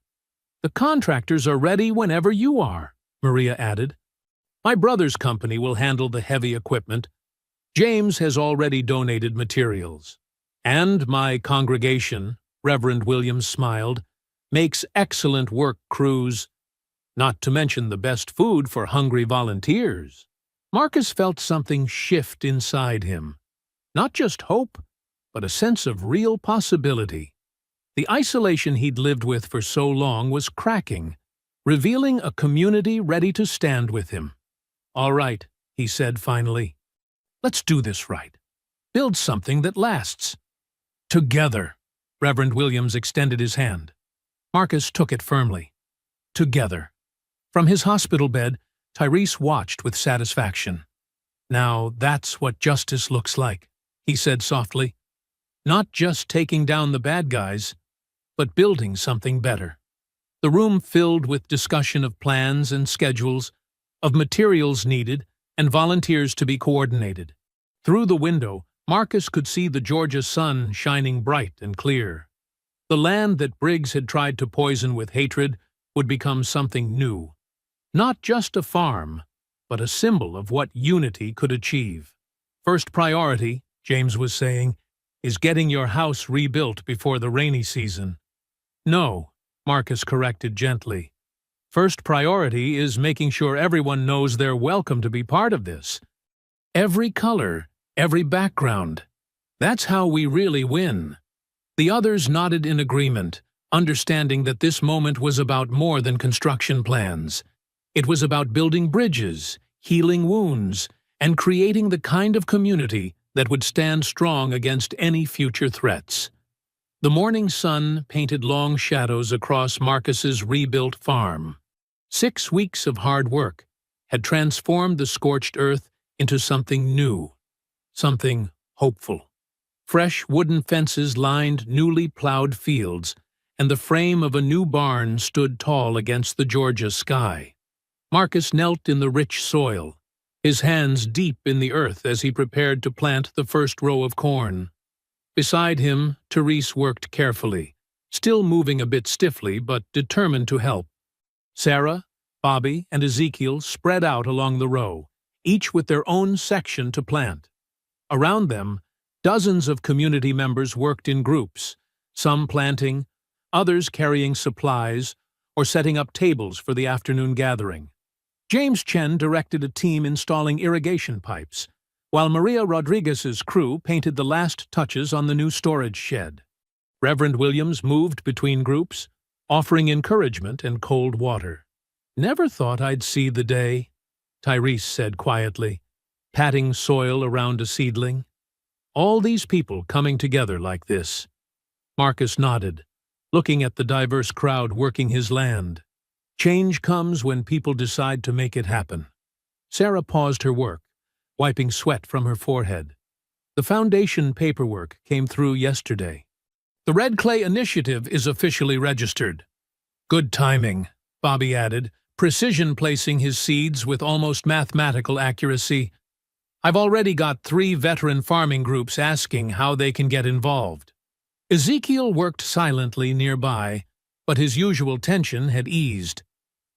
The contractors are ready whenever you are, Maria added. My brother's company will handle the heavy equipment. James has already donated materials. And my congregation, Reverend Williams smiled, makes excellent work crews, not to mention the best food for hungry volunteers. Marcus felt something shift inside him. Not just hope, but a sense of real possibility. The isolation he'd lived with for so long was cracking, revealing a community ready to stand with him. "All right," he said finally. "Let's do this right. Build something that lasts." "Together." Reverend Williams extended his hand. Marcus took it firmly. "Together." From his hospital bed, Tyrese watched with satisfaction. "Now that's what justice looks like," he said softly. "Not just taking down the bad guys, but building something better." The room filled with discussion of plans and schedules, of materials needed, and volunteers to be coordinated. Through the window, Marcus could see the Georgia sun shining bright and clear. The land that Briggs had tried to poison with hatred would become something new. Not just a farm, but a symbol of what unity could achieve. "First priority," James was saying, "is getting your house rebuilt before the rainy season." "No," Marcus corrected gently. "First priority is making sure everyone knows they're welcome to be part of this. Every color, every background. That's how we really win." The others nodded in agreement, understanding that this moment was about more than construction plans. It was about building bridges, healing wounds, and creating the kind of community that would stand strong against any future threats. The morning sun painted long shadows across Marcus's rebuilt farm. 6 weeks of hard work had transformed the scorched earth into something new, something hopeful. Fresh wooden fences lined newly plowed fields, and the frame of a new barn stood tall against the Georgia sky. Marcus knelt in the rich soil, his hands deep in the earth as he prepared to plant the first row of corn. Beside him, Therese worked carefully, still moving a bit stiffly but determined to help. Sarah, Bobby, and Ezekiel spread out along the row, each with their own section to plant. Around them, dozens of community members worked in groups, some planting, others carrying supplies, or setting up tables for the afternoon gathering. James Chen directed a team installing irrigation pipes, while Maria Rodriguez's crew painted the last touches on the new storage shed. Reverend Williams moved between groups, offering encouragement and cold water. "Never thought I'd see the day," Tyrese said quietly, patting soil around a seedling. "All these people coming together like this." Marcus nodded, looking at the diverse crowd working his land. Change comes when people decide to make it happen. Sarah paused her work, wiping sweat from her forehead. "The foundation paperwork came through yesterday. The Red Clay Initiative is officially registered." "Good timing," Bobby added, precision placing his seeds with almost mathematical accuracy. "I've already got 3 veteran farming groups asking how they can get involved." Ezekiel worked silently nearby, but his usual tension had eased.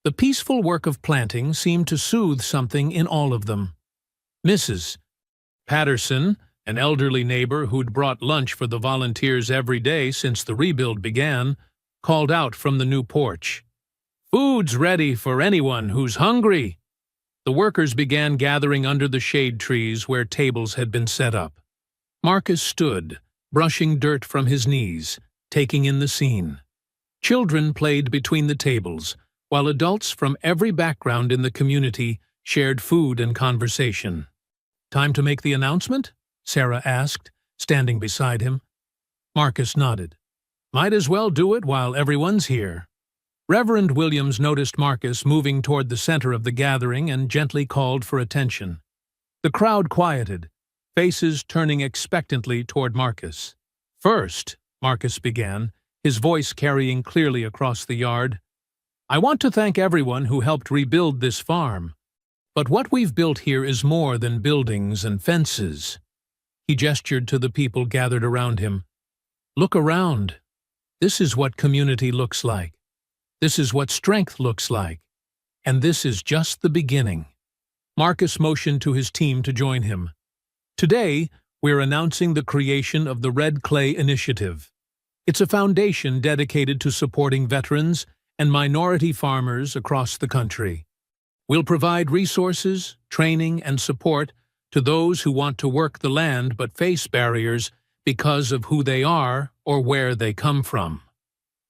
The peaceful work of planting seemed to soothe something in all of them. Mrs. Patterson, an elderly neighbor who'd brought lunch for the volunteers every day since the rebuild began, called out from the new porch, "Food's ready for anyone who's hungry." The workers began gathering under the shade trees where tables had been set up. Marcus stood, brushing dirt from his knees, taking in the scene. Children played between the tables, while adults from every background in the community shared food and conversation. "Time to make the announcement?" Sarah asked, standing beside him. Marcus nodded. "Might as well do it while everyone's here." Reverend Williams noticed Marcus moving toward the center of the gathering and gently called for attention. The crowd quieted, faces turning expectantly toward Marcus. "First," Marcus began, his voice carrying clearly across the yard, "I want to thank everyone who helped rebuild this farm. But what we've built here is more than buildings and fences." He gestured to the people gathered around him. "Look around. This is what community looks like. This is what strength looks like. And this is just the beginning." Marcus motioned to his team to join him. "Today, we're announcing the creation of the Red Clay Initiative. It's a foundation dedicated to supporting veterans and minority farmers across the country. We'll provide resources, training, and support to those who want to work the land but face barriers because of who they are or where they come from.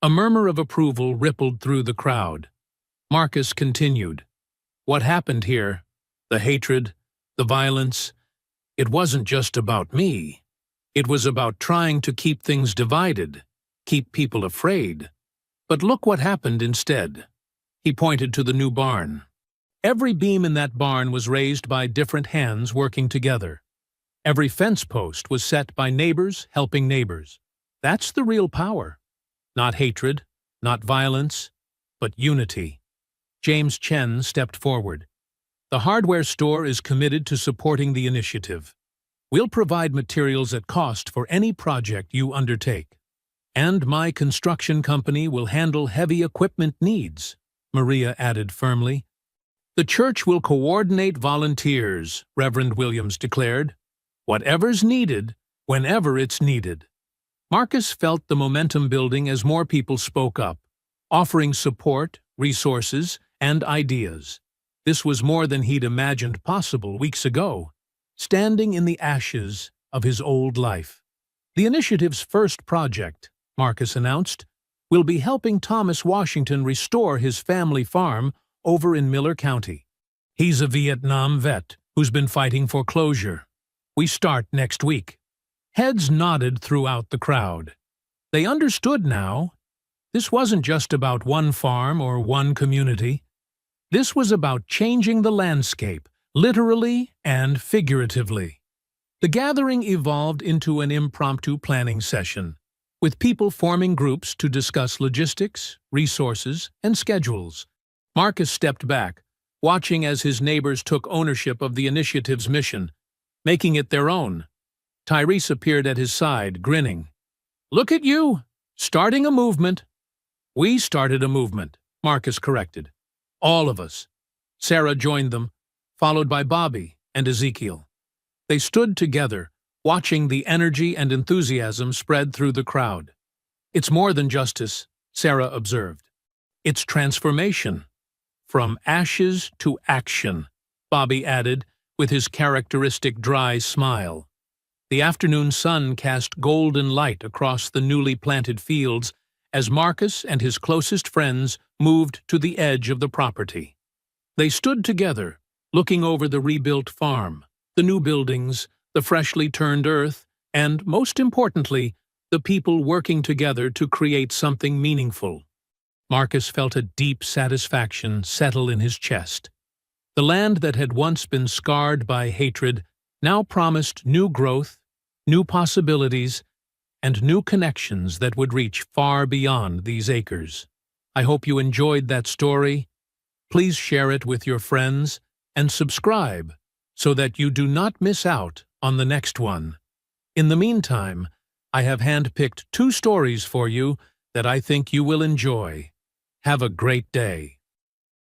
A murmur of approval rippled through the crowd. Marcus continued. What happened here? The hatred, the violence. It wasn't just about me. It was about trying to keep things divided, keep people afraid. But look what happened instead. He pointed to the new barn. Every beam in that barn was raised by different hands working together. Every fence post was set by neighbors helping neighbors. That's the real power. Not hatred, not violence, but unity. James Chen stepped forward. The hardware store is committed to supporting the initiative. We'll provide materials at cost for any project you undertake. And my construction company will handle heavy equipment needs, Maria added firmly. The church will coordinate volunteers, Reverend Williams declared. Whatever's needed, whenever it's needed. Marcus felt the momentum building as more people spoke up, offering support, resources, and ideas. This was more than he'd imagined possible weeks ago, standing in the ashes of his old life. The initiative's first project, Marcus announced, will be helping Thomas Washington restore his family farm over in Miller County. He's a Vietnam vet who's been fighting for closure. We start next week. Heads nodded throughout the crowd. They understood now. This wasn't just about one farm or one community. This was about changing the landscape, literally and figuratively. The gathering evolved into an impromptu planning session, with people forming groups to discuss logistics, resources, and schedules. Marcus stepped back, watching as his neighbors took ownership of the initiative's mission, making it their own. Tyrese appeared at his side, grinning. Look at you, starting a movement. We started a movement, Marcus corrected. All of us. Sarah joined them, followed by Bobby and Ezekiel. They stood together, watching the energy and enthusiasm spread through the crowd. It's more than justice, Sarah observed. It's transformation. From ashes to action, Bobby added, with his characteristic dry smile. The afternoon sun cast golden light across the newly planted fields as Marcus and his closest friends moved to the edge of the property. They stood together, looking over the rebuilt farm, the new buildings, the freshly turned earth, and, most importantly, the people working together to create something meaningful. Marcus felt a deep satisfaction settle in his chest. The land that had once been scarred by hatred now promised new growth, new possibilities, and new connections that would reach far beyond these acres. I hope you enjoyed that story. Please share it with your friends and subscribe so that you do not miss out on the next one. In the meantime, I have handpicked 2 stories for you that I think you will enjoy. Have a great day.